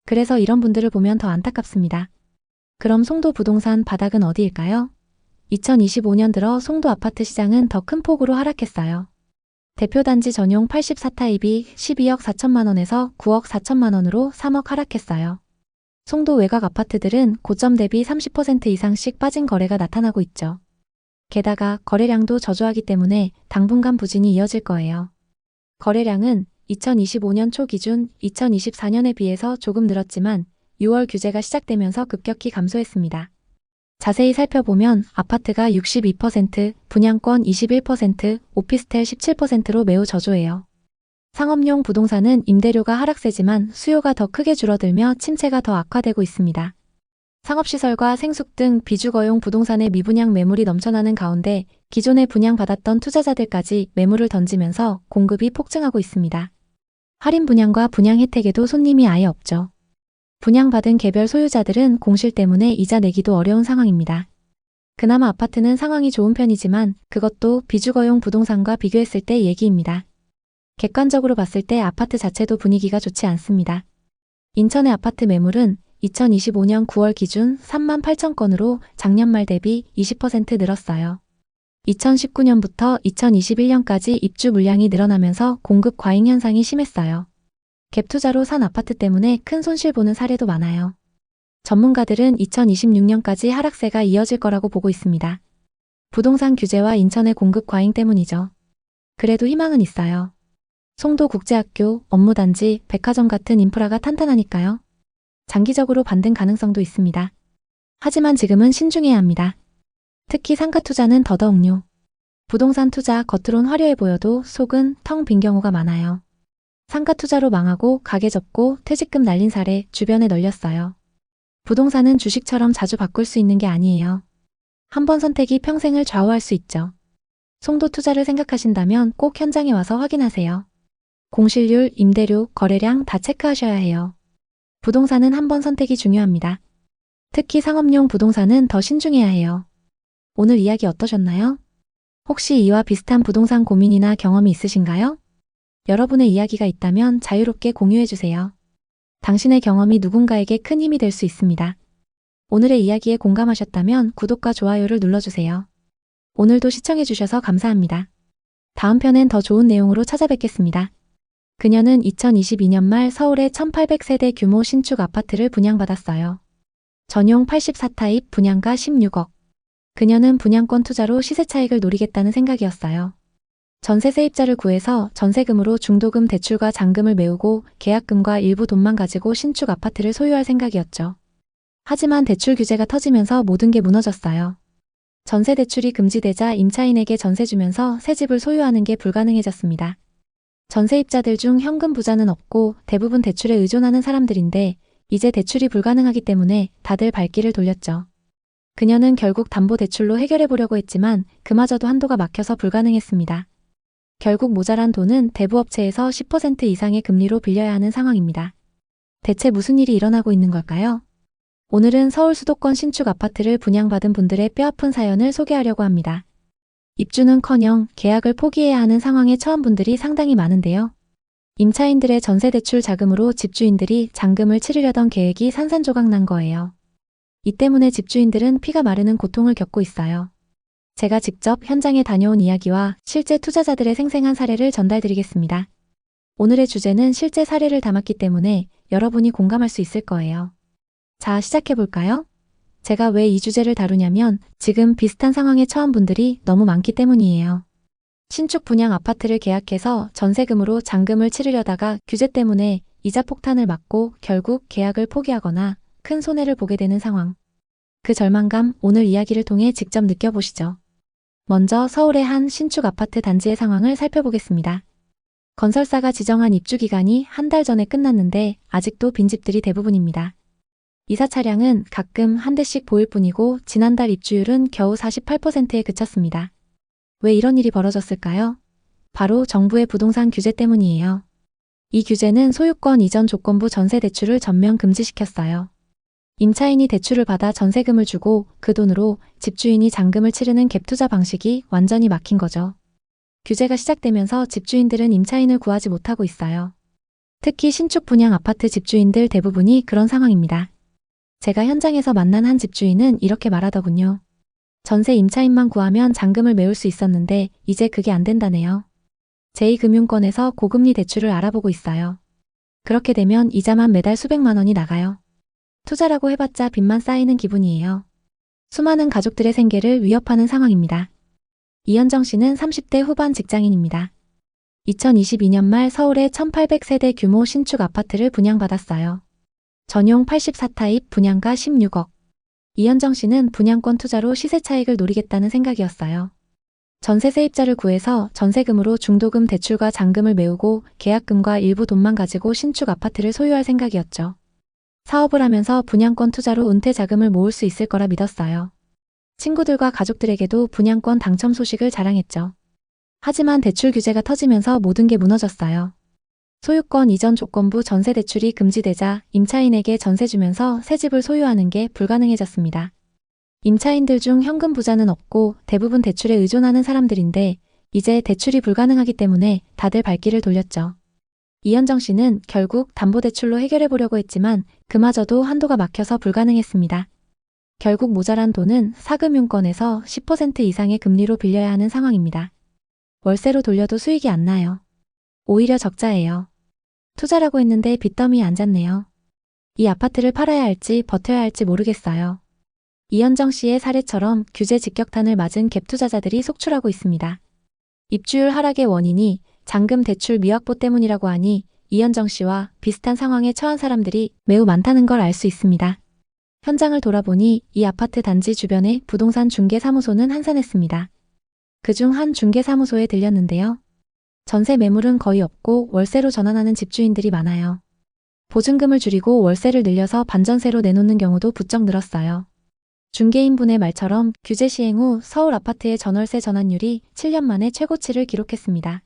[SPEAKER 1] 그래서 이런 분들을 보면 더 안타깝습니다. 그럼 송도 부동산 바닥은 어디일까요? 2025년 들어 송도 아파트 시장은 더 큰 폭으로 하락했어요. 대표단지 전용 84타입이 12억 4천만 원에서 9억 4천만 원으로 3억 하락했어요. 송도 외곽 아파트들은 고점 대비 30% 이상씩 빠진 거래가 나타나고 있죠. 게다가 거래량도 저조하기 때문에 당분간 부진이 이어질 거예요. 거래량은 2025년 초 기준 2024년에 비해서 조금 늘었지만 6월 규제가 시작되면서 급격히 감소했습니다. 자세히 살펴보면 아파트가 62%, 분양권 21%, 오피스텔 17%로 매우 저조해요. 상업용 부동산은 임대료가 하락세지만 수요가 더 크게 줄어들며 침체가 더 악화되고 있습니다. 상업시설과 생숙 등 비주거용 부동산의 미분양 매물이 넘쳐나는 가운데 기존에 분양받았던 투자자들까지 매물을 던지면서 공급이 폭증하고 있습니다. 할인 분양과 분양 혜택에도 손님이 아예 없죠. 분양받은 개별 소유자들은 공실 때문에 이자 내기도 어려운 상황입니다. 그나마 아파트는 상황이 좋은 편이지만 그것도 비주거용 부동산과 비교했을 때 얘기입니다. 객관적으로 봤을 때 아파트 자체도 분위기가 좋지 않습니다. 인천의 아파트 매물은 2025년 9월 기준 3만 8천 건으로 작년 말 대비 20% 늘었어요. 2019년부터 2021년까지 입주 물량이 늘어나면서 공급 과잉 현상이 심했어요. 갭 투자로 산 아파트 때문에 큰 손실 보는 사례도 많아요. 전문가들은 2026년까지 하락세가 이어질 거라고 보고 있습니다. 부동산 규제와 인천의 공급 과잉 때문이죠. 그래도 희망은 있어요. 송도국제학교, 업무단지, 백화점 같은 인프라가 탄탄하니까요. 장기적으로 반등 가능성도 있습니다. 하지만 지금은 신중해야 합니다. 특히 상가 투자는 더더욱요. 부동산 투자 겉으론 화려해 보여도 속은 텅 빈 경우가 많아요. 상가 투자로 망하고 가게 접고 퇴직금 날린 사례 주변에 널렸어요. 부동산은 주식처럼 자주 바꿀 수 있는 게 아니에요. 한 번 선택이 평생을 좌우할 수 있죠. 송도 투자를 생각하신다면 꼭 현장에 와서 확인하세요. 공실률, 임대료, 거래량 다 체크하셔야 해요. 부동산은 한 번 선택이 중요합니다. 특히 상업용 부동산은 더 신중해야 해요. 오늘 이야기 어떠셨나요? 혹시 이와 비슷한 부동산 고민이나 경험이 있으신가요? 여러분의 이야기가 있다면 자유롭게 공유해주세요. 당신의 경험이 누군가에게 큰 힘이 될 수 있습니다. 오늘의 이야기에 공감하셨다면 구독과 좋아요를 눌러주세요. 오늘도 시청해주셔서 감사합니다. 다음 편엔 더 좋은 내용으로 찾아뵙겠습니다. 그녀는 2022년 말 서울의 1800세대 규모 신축 아파트를 분양받았어요. 전용 84타입 분양가 16억. 그녀는 분양권 투자로 시세 차익을 노리겠다는 생각이었어요. 전세 세입자를 구해서 전세금으로 중도금 대출과 잔금을 메우고 계약금과 일부 돈만 가지고 신축 아파트를 소유할 생각이었죠. 하지만 대출 규제가 터지면서 모든 게 무너졌어요. 전세 대출이 금지되자 임차인에게 전세 주면서 새 집을 소유하는 게 불가능해졌습니다. 전세입자들 중 현금 부자는 없고 대부분 대출에 의존하는 사람들인데 이제 대출이 불가능하기 때문에 다들 발길을 돌렸죠. 그녀는 결국 담보대출로 해결해보려고 했지만 그마저도 한도가 막혀서 불가능했습니다. 결국 모자란 돈은 대부업체에서 10% 이상의 금리로 빌려야 하는 상황입니다. 대체 무슨 일이 일어나고 있는 걸까요? 오늘은 서울 수도권 신축 아파트를 분양받은 분들의 뼈아픈 사연을 소개하려고 합니다. 입주는커녕 계약을 포기해야 하는 상황에 처한 분들이 상당히 많은데요. 임차인들의 전세대출 자금으로 집주인들이 잔금을 치르려던 계획이 산산조각 난 거예요. 이 때문에 집주인들은 피가 마르는 고통을 겪고 있어요. 제가 직접 현장에 다녀온 이야기와 실제 투자자들의 생생한 사례를 전달드리겠습니다. 오늘의 주제는 실제 사례를 담았기 때문에 여러분이 공감할 수 있을 거예요. 자, 시작해볼까요? 제가 왜 이 주제를 다루냐면 지금 비슷한 상황에 처한 분들이 너무 많기 때문이에요. 신축 분양 아파트를 계약해서 전세금으로 잔금을 치르려다가 규제 때문에 이자 폭탄을 맞고 결국 계약을 포기하거나 큰 손해를 보게 되는 상황. 그 절망감 오늘 이야기를 통해 직접 느껴보시죠. 먼저 서울의 한 신축 아파트 단지의 상황을 살펴보겠습니다. 건설사가 지정한 입주 기간이 한 달 전에 끝났는데 아직도 빈집들이 대부분입니다. 이사 차량은 가끔 한 대씩 보일 뿐이고 지난달 입주율은 겨우 48%에 그쳤습니다. 왜 이런 일이 벌어졌을까요? 바로 정부의 부동산 규제 때문이에요. 이 규제는 소유권 이전 조건부 전세 대출을 전면 금지시켰어요. 임차인이 대출을 받아 전세금을 주고 그 돈으로 집주인이 잔금을 치르는 갭투자 방식이 완전히 막힌 거죠. 규제가 시작되면서 집주인들은 임차인을 구하지 못하고 있어요. 특히 신축 분양 아파트 집주인들 대부분이 그런 상황입니다. 제가 현장에서 만난 한 집주인은 이렇게 말하더군요. 전세 임차인만 구하면 잔금을 메울 수 있었는데 이제 그게 안 된다네요. 제2금융권에서 고금리 대출을 알아보고 있어요. 그렇게 되면 이자만 매달 수백만 원이 나가요. 투자라고 해봤자 빚만 쌓이는 기분이에요. 수많은 가족들의 생계를 위협하는 상황입니다. 이현정 씨는 30대 후반 직장인입니다. 2022년 말 서울의 1800세대 규모 신축 아파트를 분양받았어요. 전용 84타입 분양가 16억. 이현정 씨는 분양권 투자로 시세 차익을 노리겠다는 생각이었어요. 전세 세입자를 구해서 전세금으로 중도금 대출과 잔금을 메우고 계약금과 일부 돈만 가지고 신축 아파트를 소유할 생각이었죠. 사업을 하면서 분양권 투자로 은퇴 자금을 모을 수 있을 거라 믿었어요. 친구들과 가족들에게도 분양권 당첨 소식을 자랑했죠. 하지만 대출 규제가 터지면서 모든 게 무너졌어요. 소유권 이전 조건부 전세 대출이 금지되자 임차인에게 전세 주면서 새 집을 소유하는 게 불가능해졌습니다. 임차인들 중 현금 부자는 없고 대부분 대출에 의존하는 사람들인데 이제 대출이 불가능하기 때문에 다들 발길을 돌렸죠. 이현정 씨는 결국 담보대출로 해결해 보려고 했지만 그마저도 한도가 막혀서 불가능했습니다. 결국 모자란 돈은 사금융권에서 10% 이상의 금리로 빌려야 하는 상황입니다. 월세로 돌려도 수익이 안 나요. 오히려 적자예요. 투자라고 했는데 빚더미에 앉았네요. 이 아파트를 팔아야 할지 버텨야 할지 모르겠어요. 이현정 씨의 사례처럼 규제 직격탄을 맞은 갭 투자자들이 속출하고 있습니다. 입주율 하락의 원인이 잔금 대출 미확보 때문이라고 하니 이현정 씨와 비슷한 상황에 처한 사람들이 매우 많다는 걸 알 수 있습니다. 현장을 돌아보니 이 아파트 단지 주변에 부동산 중개사무소는 한산했습니다. 그중 한 중개사무소에 들렸는데요. 전세 매물은 거의 없고 월세로 전환하는 집주인들이 많아요. 보증금을 줄이고 월세를 늘려서 반전세로 내놓는 경우도 부쩍 늘었어요. 중개인분의 말처럼 규제 시행 후 서울 아파트의 전월세 전환율이 7년 만에 최고치를 기록했습니다.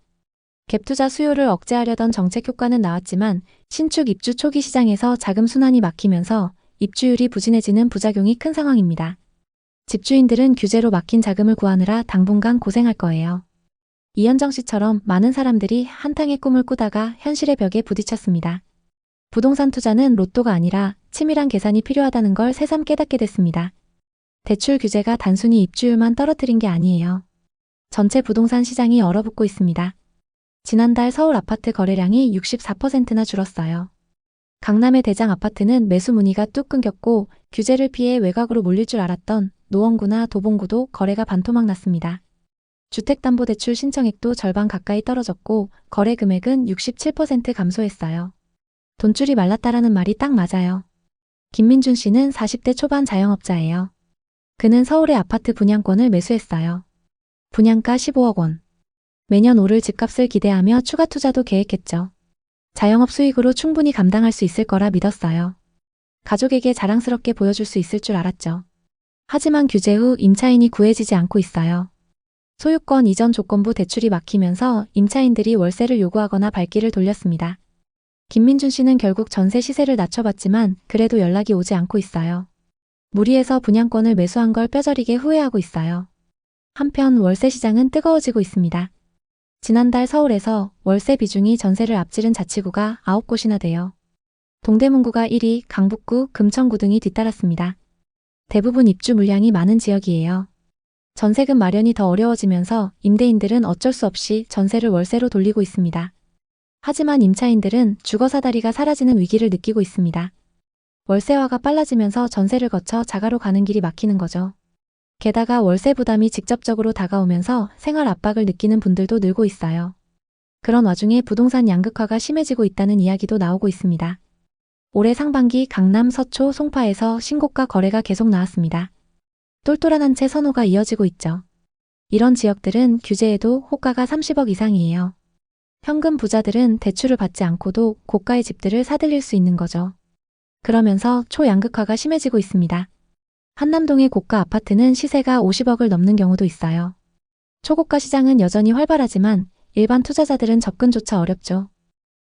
[SPEAKER 1] 갭투자 수요를 억제하려던 정책 효과는 나왔지만 신축 입주 초기 시장에서 자금 순환이 막히면서 입주율이 부진해지는 부작용이 큰 상황입니다. 집주인들은 규제로 막힌 자금을 구하느라 당분간 고생할 거예요. 이현정 씨처럼 많은 사람들이 한탕의 꿈을 꾸다가 현실의 벽에 부딪혔습니다. 부동산 투자는 로또가 아니라 치밀한 계산이 필요하다는 걸 새삼 깨닫게 됐습니다. 대출 규제가 단순히 입주율만 떨어뜨린 게 아니에요. 전체 부동산 시장이 얼어붙고 있습니다. 지난달 서울 아파트 거래량이 64%나 줄었어요. 강남의 대장 아파트는 매수 문의가 뚝 끊겼고 규제를 피해 외곽으로 몰릴 줄 알았던 노원구나 도봉구도 거래가 반토막 났습니다. 주택담보대출 신청액도 절반 가까이 떨어졌고 거래 금액은 67% 감소했어요. 돈줄이 말랐다라는 말이 딱 맞아요. 김민준 씨는 40대 초반 자영업자예요. 그는 서울의 아파트 분양권을 매수했어요. 분양가 15억 원. 매년 오를 집값을 기대하며 추가 투자도 계획했죠. 자영업 수익으로 충분히 감당할 수 있을 거라 믿었어요. 가족에게 자랑스럽게 보여줄 수 있을 줄 알았죠. 하지만 규제 후 임차인이 구해지지 않고 있어요. 소유권 이전 조건부 대출이 막히면서 임차인들이 월세를 요구하거나 발길을 돌렸습니다. 김민준 씨는 결국 전세 시세를 낮춰봤지만 그래도 연락이 오지 않고 있어요. 무리해서 분양권을 매수한 걸 뼈저리게 후회하고 있어요. 한편 월세 시장은 뜨거워지고 있습니다. 지난달 서울에서 월세 비중이 전세를 앞지른 자치구가 9곳이나 돼요. 동대문구가 1위, 강북구, 금천구 등이 뒤따랐습니다. 대부분 입주 물량이 많은 지역이에요. 전세금 마련이 더 어려워지면서 임대인들은 어쩔 수 없이 전세를 월세로 돌리고 있습니다. 하지만 임차인들은 주거사다리가 사라지는 위기를 느끼고 있습니다. 월세화가 빨라지면서 전세를 거쳐 자가로 가는 길이 막히는 거죠. 게다가 월세 부담이 직접적으로 다가오면서 생활 압박을 느끼는 분들도 늘고 있어요. 그런 와중에 부동산 양극화가 심해지고 있다는 이야기도 나오고 있습니다. 올해 상반기 강남, 서초, 송파에서 신고가 거래가 계속 나왔습니다. 똘똘한 한 채 선호가 이어지고 있죠. 이런 지역들은 규제에도 호가가 30억 이상이에요. 현금 부자들은 대출을 받지 않고도 고가의 집들을 사들일 수 있는 거죠. 그러면서 초양극화가 심해지고 있습니다. 한남동의 고가 아파트는 시세가 50억을 넘는 경우도 있어요. 초고가 시장은 여전히 활발하지만 일반 투자자들은 접근조차 어렵죠.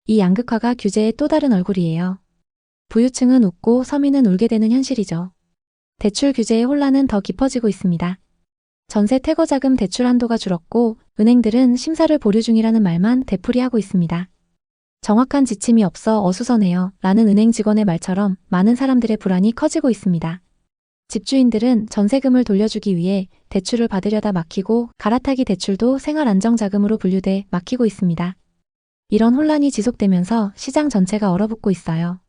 [SPEAKER 1] 이 양극화가 규제의 또 다른 얼굴이에요. 부유층은 웃고 서민은 울게 되는 현실이죠. 대출 규제의 혼란은 더 깊어지고 있습니다. 전세 퇴거자금 대출 한도가 줄었고 은행들은 심사를 보류 중이라는 말만 되풀이하고 있습니다. 정확한 지침이 없어 어수선해요 라는 은행 직원의 말처럼 많은 사람들의 불안이 커지고 있습니다. 집주인들은 전세금을 돌려주기 위해 대출을 받으려다 막히고 갈아타기 대출도 생활안정자금으로 분류돼 막히고 있습니다. 이런 혼란이 지속되면서 시장 전체가 얼어붙고 있어요.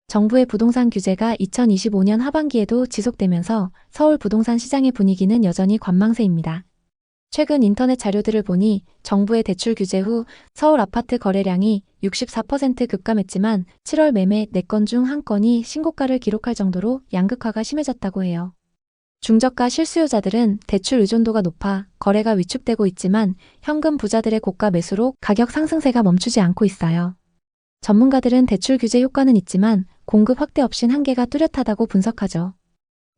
[SPEAKER 1] 정부의 부동산 규제가 2025년 하반기에도 지속되면서 서울 부동산 시장의 분위기는 여전히 관망세입니다. 최근 인터넷 자료들을 보니 정부의 대출 규제 후 서울 아파트 거래량이 64% 급감했지만 7월 매매 4건 중 1건이 신고가를 기록할 정도로 양극화가 심해졌다고 해요. 중저가 실수요자들은 대출 의존도가 높아 거래가 위축되고 있지만 현금 부자들의 고가 매수로 가격 상승세가 멈추지 않고 있어요. 전문가들은 대출 규제 효과는 있지만 공급 확대 없인 한계가 뚜렷하다고 분석하죠.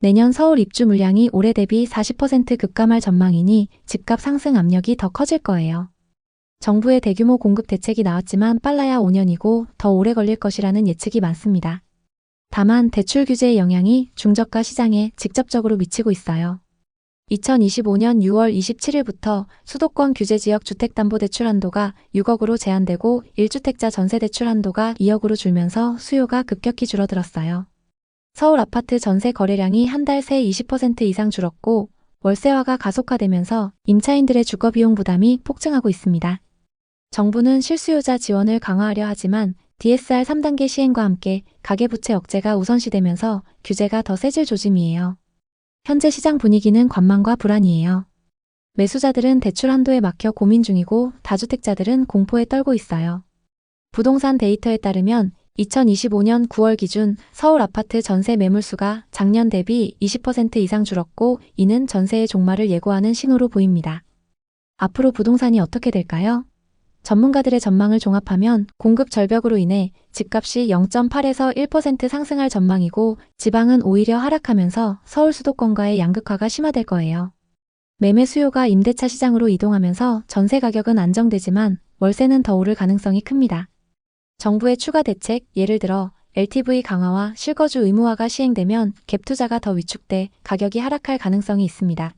[SPEAKER 1] 내년 서울 입주 물량이 올해 대비 40% 급감할 전망이니 집값 상승 압력이 더 커질 거예요. 정부의 대규모 공급 대책이 나왔지만 빨라야 5년이고 더 오래 걸릴 것이라는 예측이 많습니다. 다만 대출 규제의 영향이 중저가 시장에 직접적으로 미치고 있어요. 2025년 6월 27일부터 수도권 규제지역 주택담보대출 한도가 6억으로 제한되고 1주택자 전세대출 한도가 2억으로 줄면서 수요가 급격히 줄어들었어요. 서울 아파트 전세 거래량이 한 달 새 20% 이상 줄었고 월세화가 가속화되면서 임차인들의 주거비용 부담이 폭증하고 있습니다. 정부는 실수요자 지원을 강화하려 하지만 DSR 3단계 시행과 함께 가계부채 억제가 우선시되면서 규제가 더 세질 조짐이에요. 현재 시장 분위기는 관망과 불안이에요. 매수자들은 대출 한도에 막혀 고민 중이고 다주택자들은 공포에 떨고 있어요. 부동산 데이터에 따르면 2025년 9월 기준 서울 아파트 전세 매물수가 작년 대비 20% 이상 줄었고 이는 전세의 종말을 예고하는 신호로 보입니다. 앞으로 부동산이 어떻게 될까요? 전문가들의 전망을 종합하면 공급 절벽으로 인해 집값이 0.8에서 1% 상승할 전망이고 지방은 오히려 하락하면서 서울 수도권과의 양극화가 심화될 거예요. 매매 수요가 임대차 시장으로 이동하면서 전세 가격은 안정되지만 월세는 더 오를 가능성이 큽니다. 정부의 추가 대책, 예를 들어 LTV 강화와 실거주 의무화가 시행되면 갭 투자가 더 위축돼 가격이 하락할 가능성이 있습니다.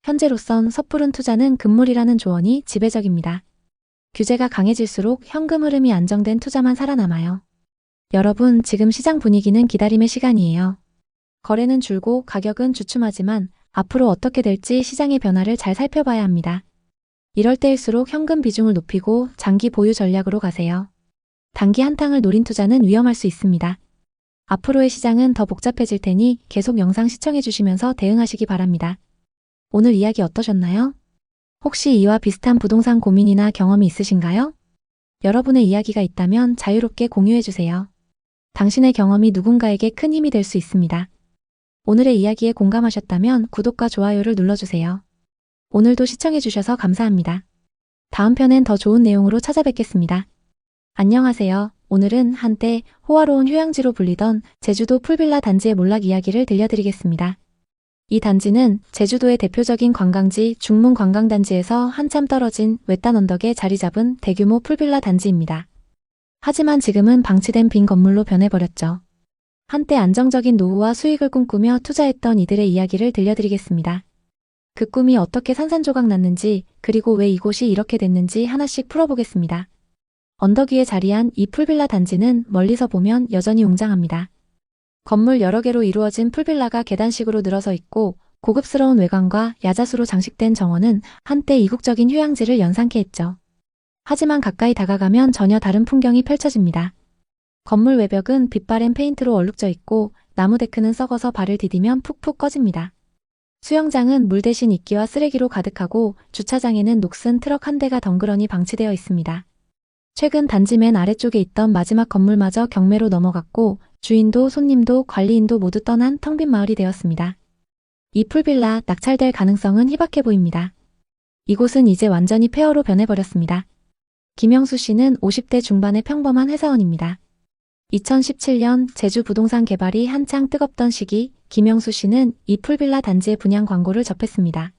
[SPEAKER 1] 현재로선 섣부른 투자는 금물이라는 조언이 지배적입니다. 규제가 강해질수록 현금 흐름이 안정된 투자만 살아남아요. 여러분, 지금 시장 분위기는 기다림의 시간이에요. 거래는 줄고 가격은 주춤하지만 앞으로 어떻게 될지 시장의 변화를 잘 살펴봐야 합니다. 이럴 때일수록 현금 비중을 높이고 장기 보유 전략으로 가세요. 단기 한탕을 노린 투자는 위험할 수 있습니다. 앞으로의 시장은 더 복잡해질 테니 계속 영상 시청해 주시면서 대응하시기 바랍니다. 오늘 이야기 어떠셨나요? 혹시 이와 비슷한 부동산 고민이나 경험이 있으신가요? 여러분의 이야기가 있다면 자유롭게 공유해 주세요. 당신의 경험이 누군가에게 큰 힘이 될 수 있습니다. 오늘의 이야기에 공감하셨다면 구독과 좋아요를 눌러주세요. 오늘도 시청해 주셔서 감사합니다. 다음 편엔 더 좋은 내용으로 찾아뵙겠습니다. 안녕하세요. 오늘은 한때 호화로운 휴양지로 불리던 제주도 풀빌라 단지의 몰락 이야기를 들려드리겠습니다. 이 단지는 제주도의 대표적인 관광지 중문 관광단지에서 한참 떨어진 외딴 언덕에 자리 잡은 대규모 풀빌라 단지입니다. 하지만 지금은 방치된 빈 건물로 변해버렸죠. 한때 안정적인 노후와 수익을 꿈꾸며 투자했던 이들의 이야기를 들려드리겠습니다. 그 꿈이 어떻게 산산조각 났는지, 그리고 왜 이곳이 이렇게 됐는지 하나씩 풀어보겠습니다. 언덕 위에 자리한 이 풀빌라 단지는 멀리서 보면 여전히 웅장합니다. 건물 여러 개로 이루어진 풀빌라가 계단식으로 늘어서 있고 고급스러운 외관과 야자수로 장식된 정원은 한때 이국적인 휴양지를 연상케 했죠. 하지만 가까이 다가가면 전혀 다른 풍경이 펼쳐집니다. 건물 외벽은 빛바랜 페인트로 얼룩져 있고 나무 데크는 썩어서 발을 디디면 푹푹 꺼집니다. 수영장은 물 대신 이끼와 쓰레기로 가득하고 주차장에는 녹슨 트럭 한 대가 덩그러니 방치되어 있습니다. 최근 단지 맨 아래쪽에 있던 마지막 건물마저 경매로 넘어갔고 주인도 손님도 관리인도 모두 떠난 텅 빈 마을이 되었습니다. 이 풀빌라 낙찰될 가능성은 희박해 보입니다. 이곳은 이제 완전히 폐허로 변해버렸습니다. 김영수 씨는 50대 중반의 평범한 회사원입니다. 2017년 제주 부동산 개발이 한창 뜨겁던 시기 김영수 씨는 이 풀빌라 단지의 분양 광고를 접했습니다.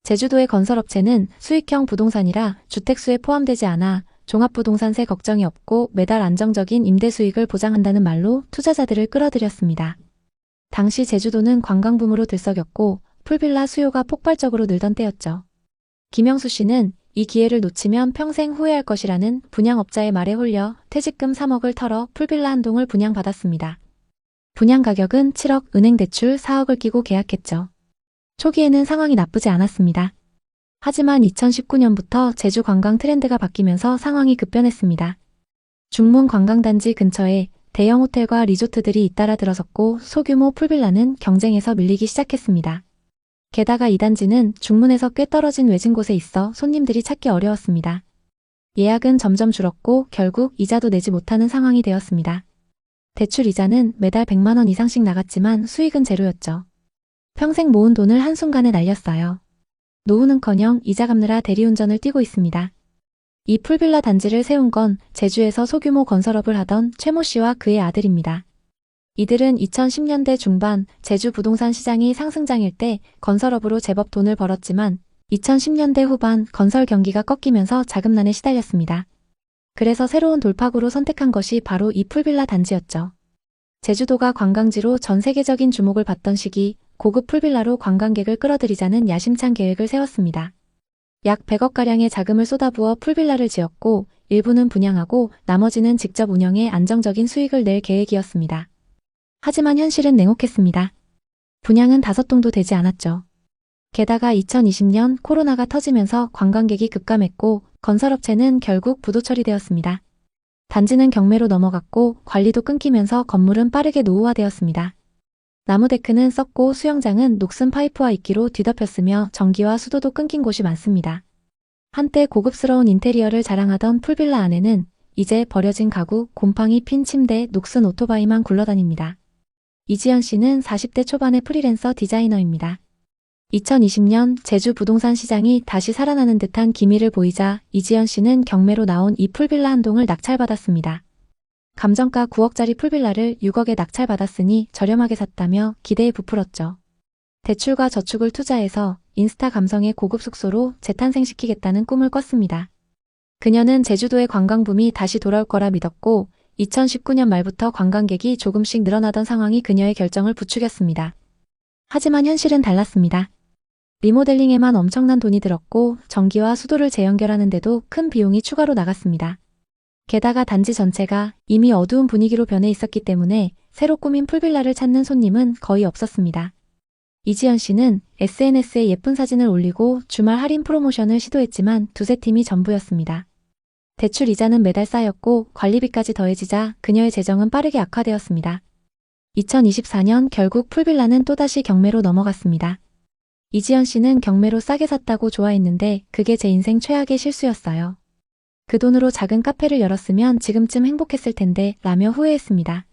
[SPEAKER 1] 제주도의 건설업체는 수익형 부동산이라 주택수에 포함되지 않아 종합부동산세 걱정이 없고 매달 안정적인 임대 수익을 보장한다는 말로 투자자들을 끌어들였습니다. 당시 제주도는 관광붐으로 들썩였고 풀빌라 수요가 폭발적으로 늘던 때였죠. 김영수 씨는 이 기회를 놓치면 평생 후회할 것이라는 분양업자의 말에 홀려 퇴직금 3억을 털어 풀빌라 한 동을 분양받았습니다. 분양 가격은 7억, 은행 대출 4억을 끼고 계약했죠. 초기에는 상황이 나쁘지 않았습니다. 하지만 2019년부터 제주 관광 트렌드가 바뀌면서 상황이 급변했습니다. 중문 관광단지 근처에 대형 호텔과 리조트들이 잇따라 들어섰고 소규모 풀빌라는 경쟁에서 밀리기 시작했습니다. 게다가 이 단지는 중문에서 꽤 떨어진 외진 곳에 있어 손님들이 찾기 어려웠습니다. 예약은 점점 줄었고 결국 이자도 내지 못하는 상황이 되었습니다. 대출 이자는 매달 100만 원 이상씩 나갔지만 수익은 제로였죠. 평생 모은 돈을 한순간에 날렸어요. 노후는커녕 이자 갚느라 대리운전을 뛰고 있습니다. 이 풀빌라 단지를 세운 건 제주에서 소규모 건설업을 하던 최모 씨와 그의 아들입니다. 이들은 2010년대 중반 제주 부동산 시장이 상승장일 때 건설업으로 제법 돈을 벌었지만 2010년대 후반 건설 경기가 꺾이면서 자금난에 시달렸습니다. 그래서 새로운 돌파구로 선택한 것이 바로 이 풀빌라 단지였죠. 제주도가 관광지로 전 세계적인 주목을 받던 시기 고급 풀빌라로 관광객을 끌어들이자는 야심찬 계획을 세웠습니다. 약 100억가량의 자금을 쏟아부어 풀빌라를 지었고 일부는 분양하고 나머지는 직접 운영해 안정적인 수익을 낼 계획이었습니다. 하지만 현실은 냉혹했습니다. 분양은 5동도 되지 않았죠. 게다가 2020년 코로나가 터지면서 관광객이 급감했고 건설업체는 결국 부도 처리되었습니다. 단지는 경매로 넘어갔고 관리도 끊기면서 건물은 빠르게 노후화되었습니다. 나무 데크는 썩고 수영장은 녹슨 파이프와 이끼로 뒤덮였으며 전기와 수도도 끊긴 곳이 많습니다. 한때 고급스러운 인테리어를 자랑하던 풀빌라 안에는 이제 버려진 가구, 곰팡이 핀 침대, 녹슨 오토바이만 굴러다닙니다. 이지연 씨는 40대 초반의 프리랜서 디자이너입니다. 2020년 제주 부동산 시장이 다시 살아나는 듯한 기미를 보이자 이지연 씨는 경매로 나온 이 풀빌라 한 동을 낙찰받았습니다. 감정가 9억짜리 풀빌라를 6억에 낙찰받았으니 저렴하게 샀다며 기대에 부풀었죠. 대출과 저축을 투자해서 인스타 감성의 고급 숙소로 재탄생시키겠다는 꿈을 꿨습니다. 그녀는 제주도의 관광붐이 다시 돌아올 거라 믿었고 2019년 말부터 관광객이 조금씩 늘어나던 상황이 그녀의 결정을 부추겼습니다. 하지만 현실은 달랐습니다. 리모델링에만 엄청난 돈이 들었고 전기와 수도를 재연결하는데도 큰 비용이 추가로 나갔습니다. 게다가 단지 전체가 이미 어두운 분위기로 변해 있었기 때문에 새로 꾸민 풀빌라를 찾는 손님은 거의 없었습니다. 이지연 씨는 SNS에 예쁜 사진을 올리고 주말 할인 프로모션을 시도했지만 두세 팀이 전부였습니다. 대출 이자는 매달 쌓였고 관리비까지 더해지자 그녀의 재정은 빠르게 악화되었습니다. 2024년 결국 풀빌라는 또다시 경매로 넘어갔습니다. 이지연 씨는 경매로 싸게 샀다고 좋아했는데 그게 제 인생 최악의 실수였어요. 그 돈으로 작은 카페를 열었으면 지금쯤 행복했을 텐데 라며 후회했습니다.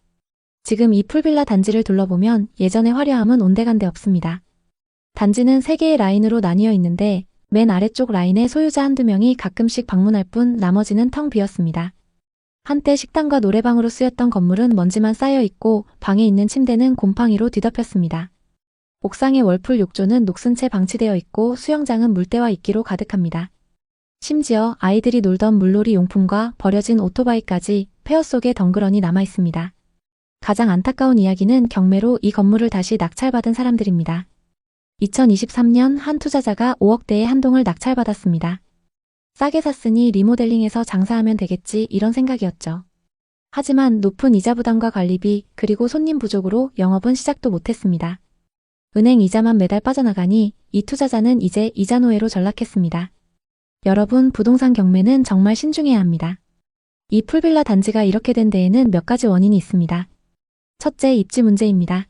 [SPEAKER 1] 지금 이 풀빌라 단지를 둘러보면 예전의 화려함은 온데간데 없습니다. 단지는 3개의 라인으로 나뉘어 있는데 맨 아래쪽 라인에 소유자 한두 명이 가끔씩 방문할 뿐 나머지는 텅 비었습니다. 한때 식당과 노래방으로 쓰였던 건물은 먼지만 쌓여 있고 방에 있는 침대는 곰팡이로 뒤덮였습니다. 옥상의 월풀 욕조는 녹슨 채 방치되어 있고 수영장은 물때와 이끼로 가득합니다. 심지어 아이들이 놀던 물놀이 용품과 버려진 오토바이까지 폐허 속에 덩그러니 남아 있습니다. 가장 안타까운 이야기는 경매로 이 건물을 다시 낙찰받은 사람들입니다. 2023년 한 투자자가 5억대의 한 동을 낙찰받았습니다. 싸게 샀으니 리모델링해서 장사하면 되겠지 이런 생각이었죠. 하지만 높은 이자 부담과 관리비 그리고 손님 부족으로 영업은 시작도 못했습니다. 은행 이자만 매달 빠져나가니 이 투자자는 이제 이자 노예로 전락했습니다. 여러분, 부동산 경매는 정말 신중해야 합니다. 이 풀빌라 단지가 이렇게 된 데에는 몇 가지 원인이 있습니다. 첫째, 입지 문제입니다.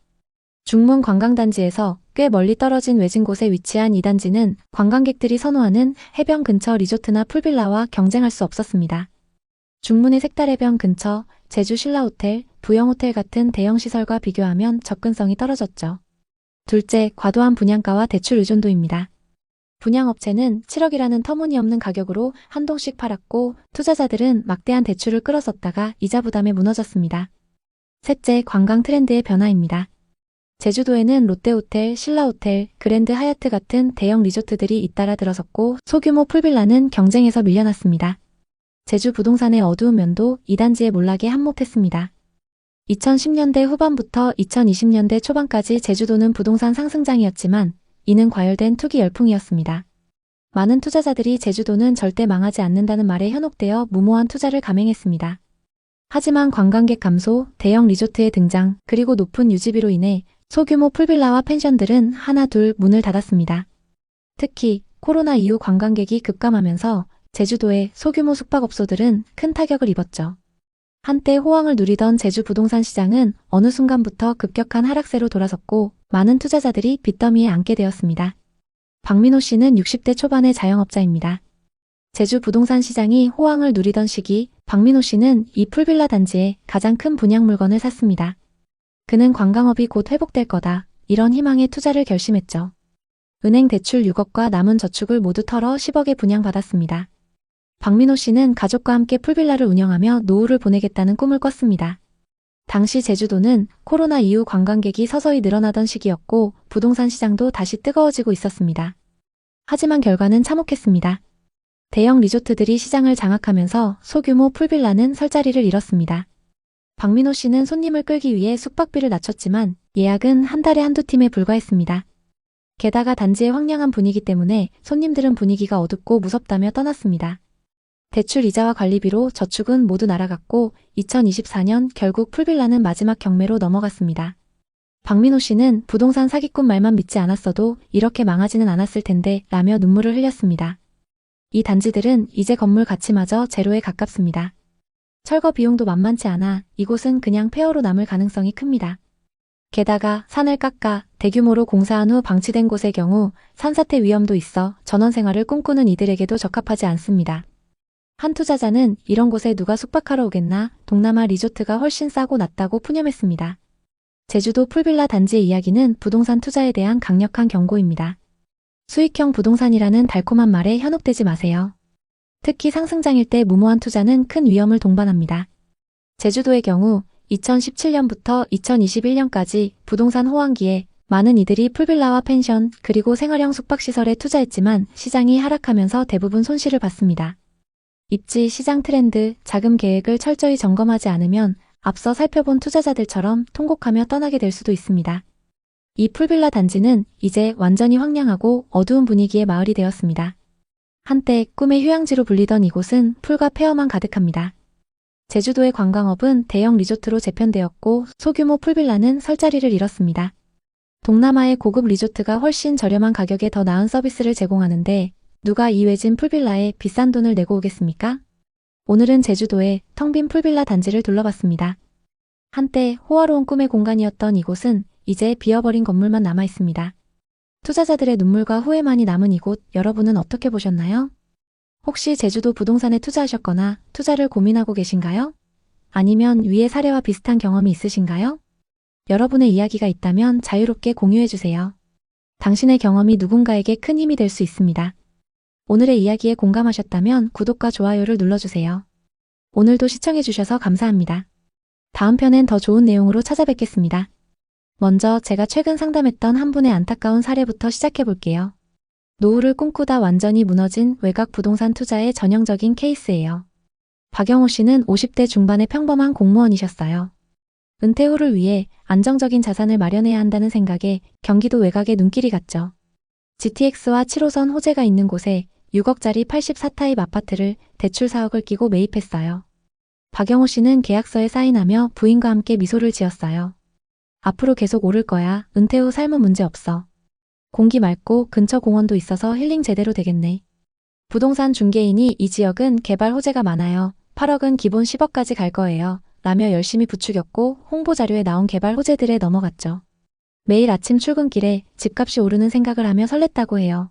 [SPEAKER 1] 중문 관광단지에서 꽤 멀리 떨어진 외진 곳에 위치한 이 단지는 관광객들이 선호하는 해변 근처 리조트나 풀빌라와 경쟁할 수 없었습니다. 중문의 색달해변 근처 제주 신라호텔, 부영호텔 같은 대형 시설과 비교하면 접근성이 떨어졌죠. 둘째, 과도한 분양가와 대출 의존도입니다. 분양업체는 7억이라는 터무니없는 가격으로 한동씩 팔았고 투자자들은 막대한 대출을 끌어섰다가 이자 부담에 무너졌습니다. 셋째, 관광 트렌드의 변화입니다. 제주도에는 롯데호텔, 신라호텔, 그랜드 하얏트 같은 대형 리조트들이 잇따라 들어섰고 소규모 풀빌라는 경쟁에서 밀려났습니다. 제주 부동산의 어두운 면도 이 단지의 몰락에 한몫했습니다. 2010년대 후반부터 2020년대 초반까지 제주도는 부동산 상승장이었지만 이는 과열된 투기 열풍이었습니다. 많은 투자자들이 제주도는 절대 망하지 않는다는 말에 현혹되어 무모한 투자를 감행했습니다. 하지만 관광객 감소, 대형 리조트의 등장, 그리고 높은 유지비로 인해 소규모 풀빌라와 펜션들은 하나 둘 문을 닫았습니다. 특히 코로나 이후 관광객이 급감하면서 제주도의 소규모 숙박업소들은 큰 타격을 입었죠. 한때 호황을 누리던 제주 부동산 시장은 어느 순간부터 급격한 하락세로 돌아섰고 많은 투자자들이 빚더미에 앉게 되었습니다. 박민호 씨는 60대 초반의 자영업자입니다. 제주 부동산 시장이 호황을 누리던 시기 박민호 씨는 이 풀빌라 단지에 가장 큰 분양 물건을 샀습니다. 그는 관광업이 곧 회복될 거다, 이런 희망에 투자를 결심했죠. 은행 대출 6억과 남은 저축을 모두 털어 10억에 분양받았습니다. 박민호 씨는 가족과 함께 풀빌라를 운영하며 노후를 보내겠다는 꿈을 꿨습니다. 당시 제주도는 코로나 이후 관광객이 서서히 늘어나던 시기였고 부동산 시장도 다시 뜨거워지고 있었습니다. 하지만 결과는 참혹했습니다. 대형 리조트들이 시장을 장악하면서 소규모 풀빌라는 설 자리를 잃었습니다. 박민호 씨는 손님을 끌기 위해 숙박비를 낮췄지만 예약은 한 달에 한두 팀에 불과했습니다. 게다가 단지의 황량한 분위기 때문에 손님들은 분위기가 어둡고 무섭다며 떠났습니다. 대출 이자와 관리비로 저축은 모두 날아갔고 2024년 결국 풀빌라는 마지막 경매로 넘어갔습니다. 박민호 씨는 부동산 사기꾼 말만 믿지 않았어도 이렇게 망하지는 않았을 텐데 라며 눈물을 흘렸습니다. 이 단지들은 이제 건물 가치마저 제로에 가깝습니다. 철거 비용도 만만치 않아 이곳은 그냥 폐허로 남을 가능성이 큽니다. 게다가 산을 깎아 대규모로 공사한 후 방치된 곳의 경우 산사태 위험도 있어 전원 생활을 꿈꾸는 이들에게도 적합하지 않습니다. 한 투자자는 이런 곳에 누가 숙박하러 오겠나, 동남아 리조트가 훨씬 싸고 낫다고 푸념했습니다. 제주도 풀빌라 단지의 이야기는 부동산 투자에 대한 강력한 경고입니다. 수익형 부동산이라는 달콤한 말에 현혹되지 마세요. 특히 상승장일 때 무모한 투자는 큰 위험을 동반합니다. 제주도의 경우 2017년부터 2021년까지 부동산 호황기에 많은 이들이 풀빌라와 펜션 그리고 생활형 숙박시설에 투자했지만 시장이 하락하면서 대부분 손실을 봤습니다. 입지, 시장 트렌드, 자금 계획을 철저히 점검하지 않으면 앞서 살펴본 투자자들처럼 통곡하며 떠나게 될 수도 있습니다. 이 풀빌라 단지는 이제 완전히 황량하고 어두운 분위기의 마을이 되었습니다. 한때 꿈의 휴양지로 불리던 이곳은 풀과 폐허만 가득합니다. 제주도의 관광업은 대형 리조트로 재편되었고 소규모 풀빌라는 설 자리를 잃었습니다. 동남아의 고급 리조트가 훨씬 저렴한 가격에 더 나은 서비스를 제공하는데 누가 이 외진 풀빌라에 비싼 돈을 내고 오겠습니까? 오늘은 제주도의 텅 빈 풀빌라 단지를 둘러봤습니다. 한때 호화로운 꿈의 공간이었던 이곳은 이제 비어버린 건물만 남아 있습니다. 투자자들의 눈물과 후회만이 남은 이곳, 여러분은 어떻게 보셨나요? 혹시 제주도 부동산에 투자하셨거나 투자를 고민하고 계신가요? 아니면 위의 사례와 비슷한 경험이 있으신가요? 여러분의 이야기가 있다면 자유롭게 공유해주세요. 당신의 경험이 누군가에게 큰 힘이 될 수 있습니다. 오늘의 이야기에 공감하셨다면 구독과 좋아요를 눌러주세요. 오늘도 시청해주셔서 감사합니다. 다음 편엔 더 좋은 내용으로 찾아뵙겠습니다. 먼저 제가 최근 상담했던 한 분의 안타까운 사례부터 시작해볼게요. 노후를 꿈꾸다 완전히 무너진 외곽 부동산 투자의 전형적인 케이스예요. 박영호 씨는 50대 중반의 평범한 공무원이셨어요. 은퇴 후를 위해 안정적인 자산을 마련해야 한다는 생각에 경기도 외곽에 눈길이 갔죠. GTX와 7호선 호재가 있는 곳에 6억짜리 84타입 아파트를 대출 4억을 끼고 매입했어요. 박영호 씨는 계약서에 사인하며 부인과 함께 미소를 지었어요. 앞으로 계속 오를 거야. 은퇴 후 삶은 문제 없어. 공기 맑고 근처 공원도 있어서 힐링 제대로 되겠네. 부동산 중개인이 이 지역은 개발 호재가 많아요. 8억은 기본 10억까지 갈 거예요. 라며 열심히 부추겼고 홍보 자료에 나온 개발 호재들에 넘어갔죠. 매일 아침 출근길에 집값이 오르는 생각을 하며 설렜다고 해요.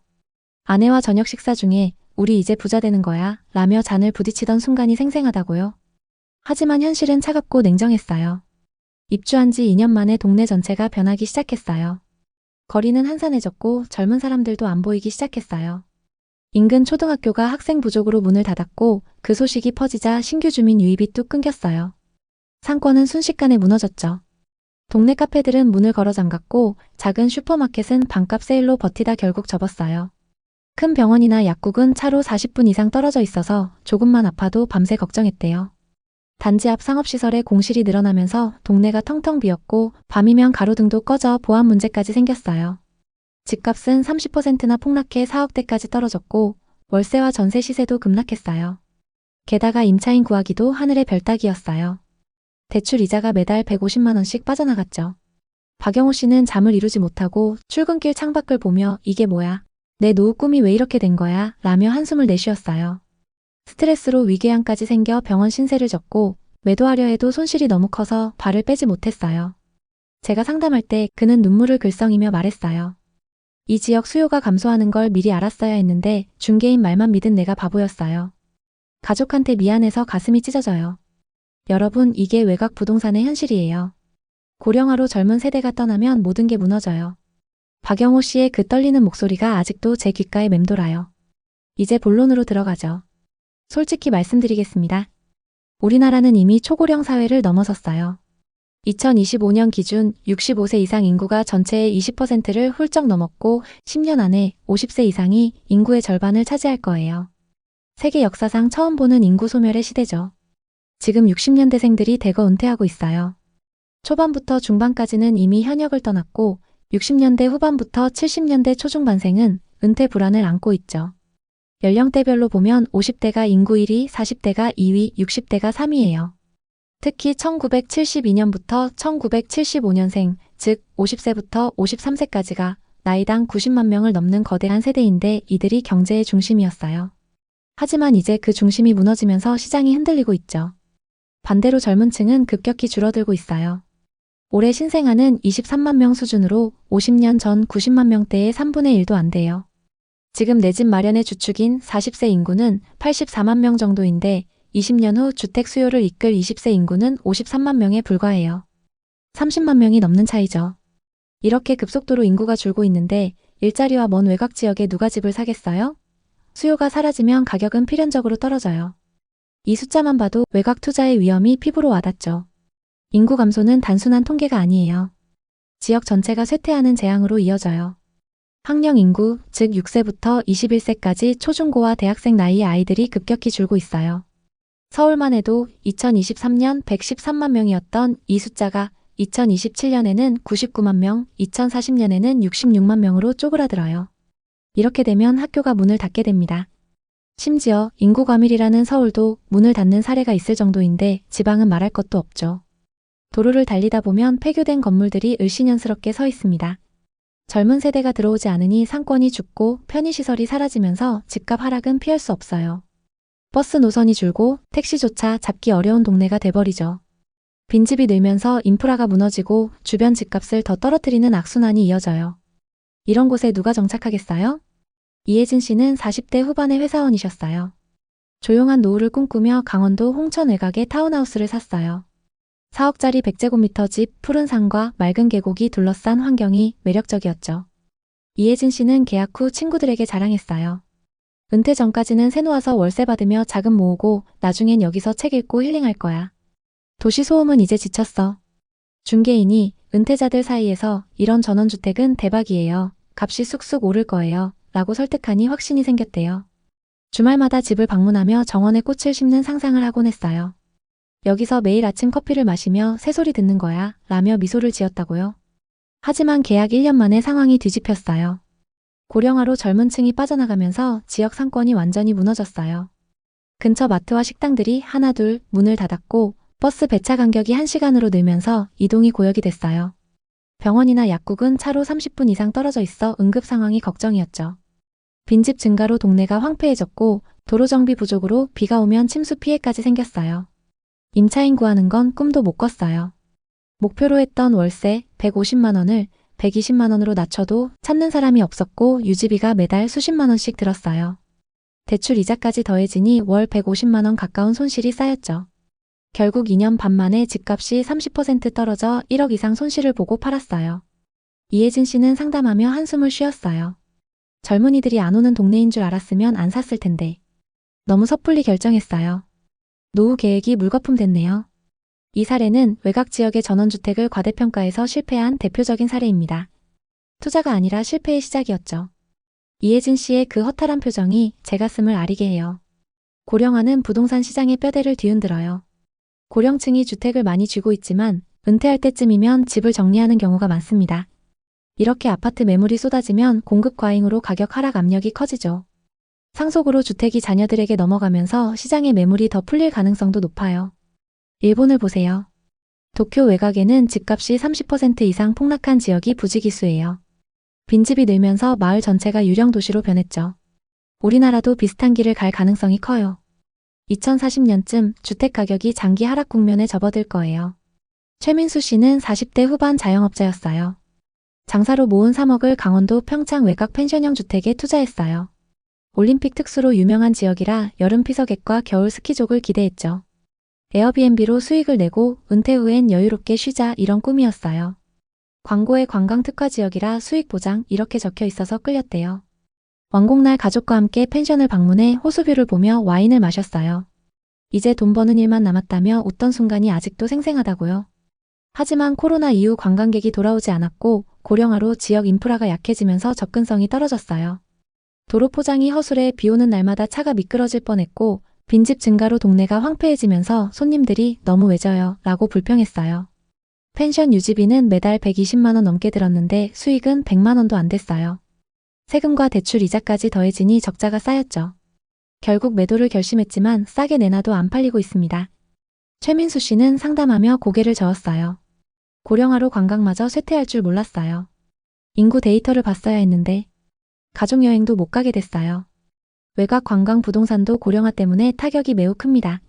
[SPEAKER 1] 아내와 저녁 식사 중에 우리 이제 부자 되는 거야 라며 잔을 부딪히던 순간이 생생하다고요. 하지만 현실은 차갑고 냉정했어요. 입주한 지 2년 만에 동네 전체가 변하기 시작했어요. 거리는 한산해졌고 젊은 사람들도 안 보이기 시작했어요. 인근 초등학교가 학생 부족으로 문을 닫았고 그 소식이 퍼지자 신규 주민 유입이 뚝 끊겼어요. 상권은 순식간에 무너졌죠. 동네 카페들은 문을 걸어 잠갔고 작은 슈퍼마켓은 반값 세일로 버티다 결국 접었어요. 큰 병원이나 약국은 차로 40분 이상 떨어져 있어서 조금만 아파도 밤새 걱정했대요. 단지 앞 상업시설에 공실이 늘어나면서 동네가 텅텅 비었고 밤이면 가로등도 꺼져 보안 문제까지 생겼어요. 집값은 30%나 폭락해 4억대까지 떨어졌고 월세와 전세 시세도 급락했어요. 게다가 임차인 구하기도 하늘의 별 따기였어요. 대출 이자가 매달 150만 원씩 빠져나갔죠. 박영호 씨는 잠을 이루지 못하고 출근길 창밖을 보며 이게 뭐야? 내 노후 꿈이 왜 이렇게 된 거야? 라며 한숨을 내쉬었어요. 스트레스로 위궤양까지 생겨 병원 신세를 졌고 매도하려 해도 손실이 너무 커서 발을 빼지 못했어요. 제가 상담할 때 그는 눈물을 글썽이며 말했어요. 이 지역 수요가 감소하는 걸 미리 알았어야 했는데 중개인 말만 믿은 내가 바보였어요. 가족한테 미안해서 가슴이 찢어져요. 여러분, 이게 외곽 부동산의 현실이에요. 고령화로 젊은 세대가 떠나면 모든 게 무너져요. 박영호 씨의 그 떨리는 목소리가 아직도 제 귓가에 맴돌아요. 이제 본론으로 들어가죠. 솔직히 말씀드리겠습니다. 우리나라는 이미 초고령 사회를 넘어섰어요. 2025년 기준 65세 이상 인구가 전체의 20%를 훌쩍 넘었고 10년 안에 50세 이상이 인구의 절반을 차지할 거예요. 세계 역사상 처음 보는 인구 소멸의 시대죠. 지금 60년대생들이 대거 은퇴하고 있어요. 초반부터 중반까지는 이미 현역을 떠났고 60년대 후반부터 70년대 초중반생은 은퇴 불안을 안고 있죠. 연령대별로 보면 50대가 인구 1위, 40대가 2위, 60대가 3위예요. 특히 1972년부터 1975년생, 즉 50세부터 53세까지가 나이당 90만 명을 넘는 거대한 세대인데 이들이 경제의 중심이었어요. 하지만 이제 그 중심이 무너지면서 시장이 흔들리고 있죠. 반대로 젊은 층은 급격히 줄어들고 있어요. 올해 신생아는 23만 명 수준으로 50년 전 90만 명대의 3분의 1도 안 돼요. 지금 내 집 마련의 주축인 40세 인구는 84만 명 정도인데 20년 후 주택 수요를 이끌 20세 인구는 53만 명에 불과해요. 30만 명이 넘는 차이죠. 이렇게 급속도로 인구가 줄고 있는데 일자리와 먼 외곽 지역에 누가 집을 사겠어요? 수요가 사라지면 가격은 필연적으로 떨어져요. 이 숫자만 봐도 외곽 투자의 위험이 피부로 와닿죠. 인구 감소는 단순한 통계가 아니에요. 지역 전체가 쇠퇴하는 재앙으로 이어져요. 학령 인구, 즉 6세부터 21세까지 초중고와 대학생 나이의 아이들이 급격히 줄고 있어요. 서울만 해도 2023년 113만 명이었던 이 숫자가 2027년에는 99만 명, 2040년에는 66만 명으로 쪼그라들어요. 이렇게 되면 학교가 문을 닫게 됩니다. 심지어 인구 과밀이라는 서울도 문을 닫는 사례가 있을 정도인데 지방은 말할 것도 없죠. 도로를 달리다 보면 폐교된 건물들이 을씨년스럽게 서 있습니다. 젊은 세대가 들어오지 않으니 상권이 죽고 편의시설이 사라지면서 집값 하락은 피할 수 없어요. 버스 노선이 줄고 택시조차 잡기 어려운 동네가 돼버리죠. 빈집이 늘면서 인프라가 무너지고 주변 집값을 더 떨어뜨리는 악순환이 이어져요. 이런 곳에 누가 정착하겠어요? 이혜진 씨는 40대 후반의 회사원이셨어요. 조용한 노후를 꿈꾸며 강원도 홍천 외곽에 타운하우스를 샀어요. 4억짜리 100제곱미터 집, 푸른 산과 맑은 계곡이 둘러싼 환경이 매력적이었죠. 이혜진 씨는 계약 후 친구들에게 자랑했어요. 은퇴 전까지는 새놓아서 월세 받으며 자금 모으고 나중엔 여기서 책 읽고 힐링할 거야. 도시 소음은 이제 지쳤어. 중개인이 은퇴자들 사이에서 이런 전원주택은 대박이에요. 값이 쑥쑥 오를 거예요. 라고 설득하니 확신이 생겼대요. 주말마다 집을 방문하며 정원에 꽃을 심는 상상을 하곤 했어요. 여기서 매일 아침 커피를 마시며 새소리 듣는 거야. 라며 미소를 지었다고요. 하지만 계약 1년 만에 상황이 뒤집혔어요. 고령화로 젊은 층이 빠져나가면서 지역 상권이 완전히 무너졌어요. 근처 마트와 식당들이 하나둘 문을 닫았고 버스 배차 간격이 1시간으로 늘면서 이동이 고역이 됐어요. 병원이나 약국은 차로 30분 이상 떨어져 있어 응급 상황이 걱정이었죠. 빈집 증가로 동네가 황폐해졌고 도로 정비 부족으로 비가 오면 침수 피해까지 생겼어요. 임차인 구하는 건 꿈도 못 꿨어요. 목표로 했던 월세 150만 원을 120만 원으로 낮춰도 찾는 사람이 없었고 유지비가 매달 수십만 원씩 들었어요. 대출 이자까지 더해지니 월 150만 원 가까운 손실이 쌓였죠. 결국 2년 반 만에 집값이 30% 떨어져 1억 이상 손실을 보고 팔았어요. 이혜진 씨는 상담하며 한숨을 쉬었어요. 젊은이들이 안 오는 동네인 줄 알았으면 안 샀을 텐데. 너무 섣불리 결정했어요. 노후 계획이 물거품 됐네요. 이 사례는 외곽 지역의 전원주택을 과대평가해서 실패한 대표적인 사례입니다. 투자가 아니라 실패의 시작이었죠. 이혜진 씨의 그 허탈한 표정이 제 가슴을 아리게 해요. 고령화는 부동산 시장의 뼈대를 뒤흔들어요. 고령층이 주택을 많이 쥐고 있지만 은퇴할 때쯤이면 집을 정리하는 경우가 많습니다. 이렇게 아파트 매물이 쏟아지면 공급 과잉으로 가격 하락 압력이 커지죠. 상속으로 주택이 자녀들에게 넘어가면서 시장의 매물이 더 풀릴 가능성도 높아요. 일본을 보세요. 도쿄 외곽에는 집값이 30% 이상 폭락한 지역이 부지기수예요. 빈집이 늘면서 마을 전체가 유령 도시로 변했죠. 우리나라도 비슷한 길을 갈 가능성이 커요. 2040년쯤 주택 가격이 장기 하락 국면에 접어들 거예요. 최민수 씨는 40대 후반 자영업자였어요. 장사로 모은 3억을 강원도 평창 외곽 펜션형 주택에 투자했어요. 올림픽 특수로 유명한 지역이라 여름 피서객과 겨울 스키족을 기대했죠. 에어비앤비로 수익을 내고 은퇴 후엔 여유롭게 쉬자 이런 꿈이었어요. 광고에 관광 특화 지역이라 수익 보장 이렇게 적혀 있어서 끌렸대요. 완공날 가족과 함께 펜션을 방문해 호수뷰를 보며 와인을 마셨어요. 이제 돈 버는 일만 남았다며 웃던 순간이 아직도 생생하다고요. 하지만 코로나 이후 관광객이 돌아오지 않았고 고령화로 지역 인프라가 약해지면서 접근성이 떨어졌어요. 도로 포장이 허술해 비 오는 날마다 차가 미끄러질 뻔했고 빈집 증가로 동네가 황폐해지면서 손님들이 너무 외져요 라고 불평했어요. 펜션 유지비는 매달 120만 원 넘게 들었는데 수익은 100만 원도 안 됐어요. 세금과 대출 이자까지 더해지니 적자가 쌓였죠. 결국 매도를 결심했지만 싸게 내놔도 안 팔리고 있습니다. 최민수 씨는 상담하며 고개를 저었어요. 고령화로 관광마저 쇠퇴할 줄 몰랐어요. 인구 데이터를 봤어야 했는데 가족여행도 못 가게 됐어요. 외곽 관광 부동산도 고령화 때문에 타격이 매우 큽니다.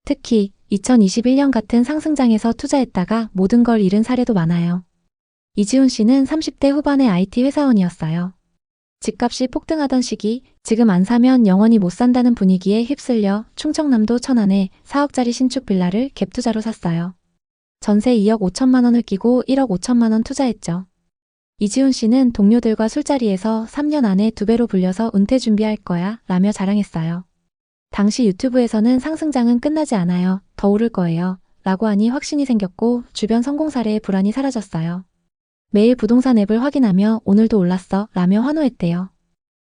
[SPEAKER 1] 특히 2021년 같은 상승장에서 투자했다가 모든 걸 잃은 사례도 많아요. 이지훈 씨는 30대 후반의 IT 회사원이었어요. 집값이 폭등하던 시기 지금 안 사면 영원히 못 산다는 분위기에 휩쓸려 충청남도 천안에 4억짜리 신축 빌라를 갭투자로 샀어요. 전세 2억 5천만 원을 끼고 1억 5천만 원 투자했죠. 이지훈 씨는 동료들과 술자리에서 3년 안에 2배로 불려서 은퇴 준비할 거야 라며 자랑했어요. 당시 유튜브에서는 상승장은 끝나지 않아요. 더 오를 거예요. 라고 하니 확신이 생겼고 주변 성공 사례의 불안이 사라졌어요. 매일 부동산 앱을 확인하며 오늘도 올랐어 라며 환호했대요.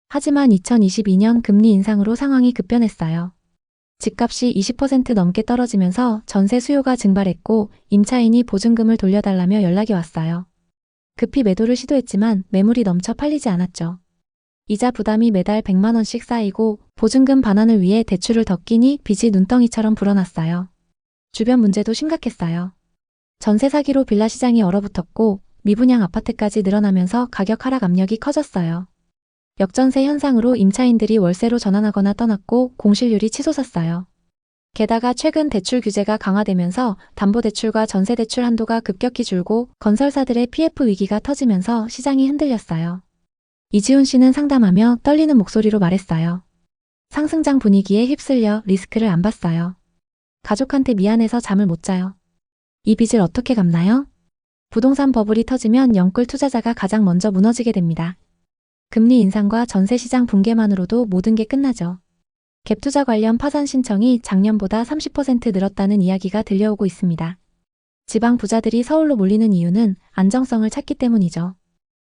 [SPEAKER 1] 하지만 2022년 금리 인상으로 상황이 급변했어요. 집값이 20% 넘게 떨어지면서 전세 수요가 증발했고 임차인이 보증금을 돌려달라며 연락이 왔어요. 급히 매도를 시도했지만 매물이 넘쳐 팔리지 않았죠. 이자 부담이 매달 100만 원씩 쌓이고 보증금 반환을 위해 대출을 더 끼니 빚이 눈덩이처럼 불어났어요. 주변 문제도 심각했어요. 전세 사기로 빌라 시장이 얼어붙었고 미분양 아파트까지 늘어나면서 가격 하락 압력이 커졌어요. 역전세 현상으로 임차인들이 월세로 전환하거나 떠났고 공실률이 치솟았어요. 게다가 최근 대출 규제가 강화되면서 담보대출과 전세대출 한도가 급격히 줄고 건설사들의 PF 위기가 터지면서 시장이 흔들렸어요. 이지훈 씨는 상담하며 떨리는 목소리로 말했어요. 상승장 분위기에 휩쓸려 리스크를 안 봤어요. 가족한테 미안해서 잠을 못 자요. 이 빚을 어떻게 갚나요? 부동산 버블이 터지면 영끌 투자자가 가장 먼저 무너지게 됩니다. 금리 인상과 전세시장 붕괴만으로도 모든 게 끝나죠. 갭투자 관련 파산 신청이 작년보다 30% 늘었다는 이야기가 들려오고 있습니다. 지방 부자들이 서울로 몰리는 이유는 안정성을 찾기 때문이죠.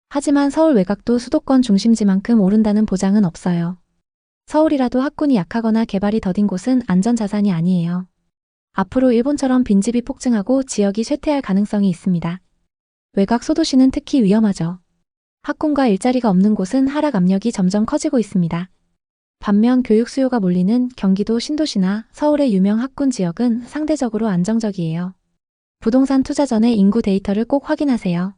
[SPEAKER 1] 하지만 서울 외곽도 수도권 중심지만큼 오른다는 보장은 없어요. 서울이라도 학군이 약하거나 개발이 더딘 곳은 안전자산이 아니에요. 앞으로 일본처럼 빈집이 폭증하고 지역이 쇠퇴할 가능성이 있습니다. 외곽 소도시는 특히 위험하죠. 학군과 일자리가 없는 곳은 하락 압력이 점점 커지고 있습니다. 반면 교육 수요가 몰리는 경기도 신도시나 서울의 유명 학군 지역은 상대적으로 안정적이에요. 부동산 투자 전에 인구 데이터를 꼭 확인하세요.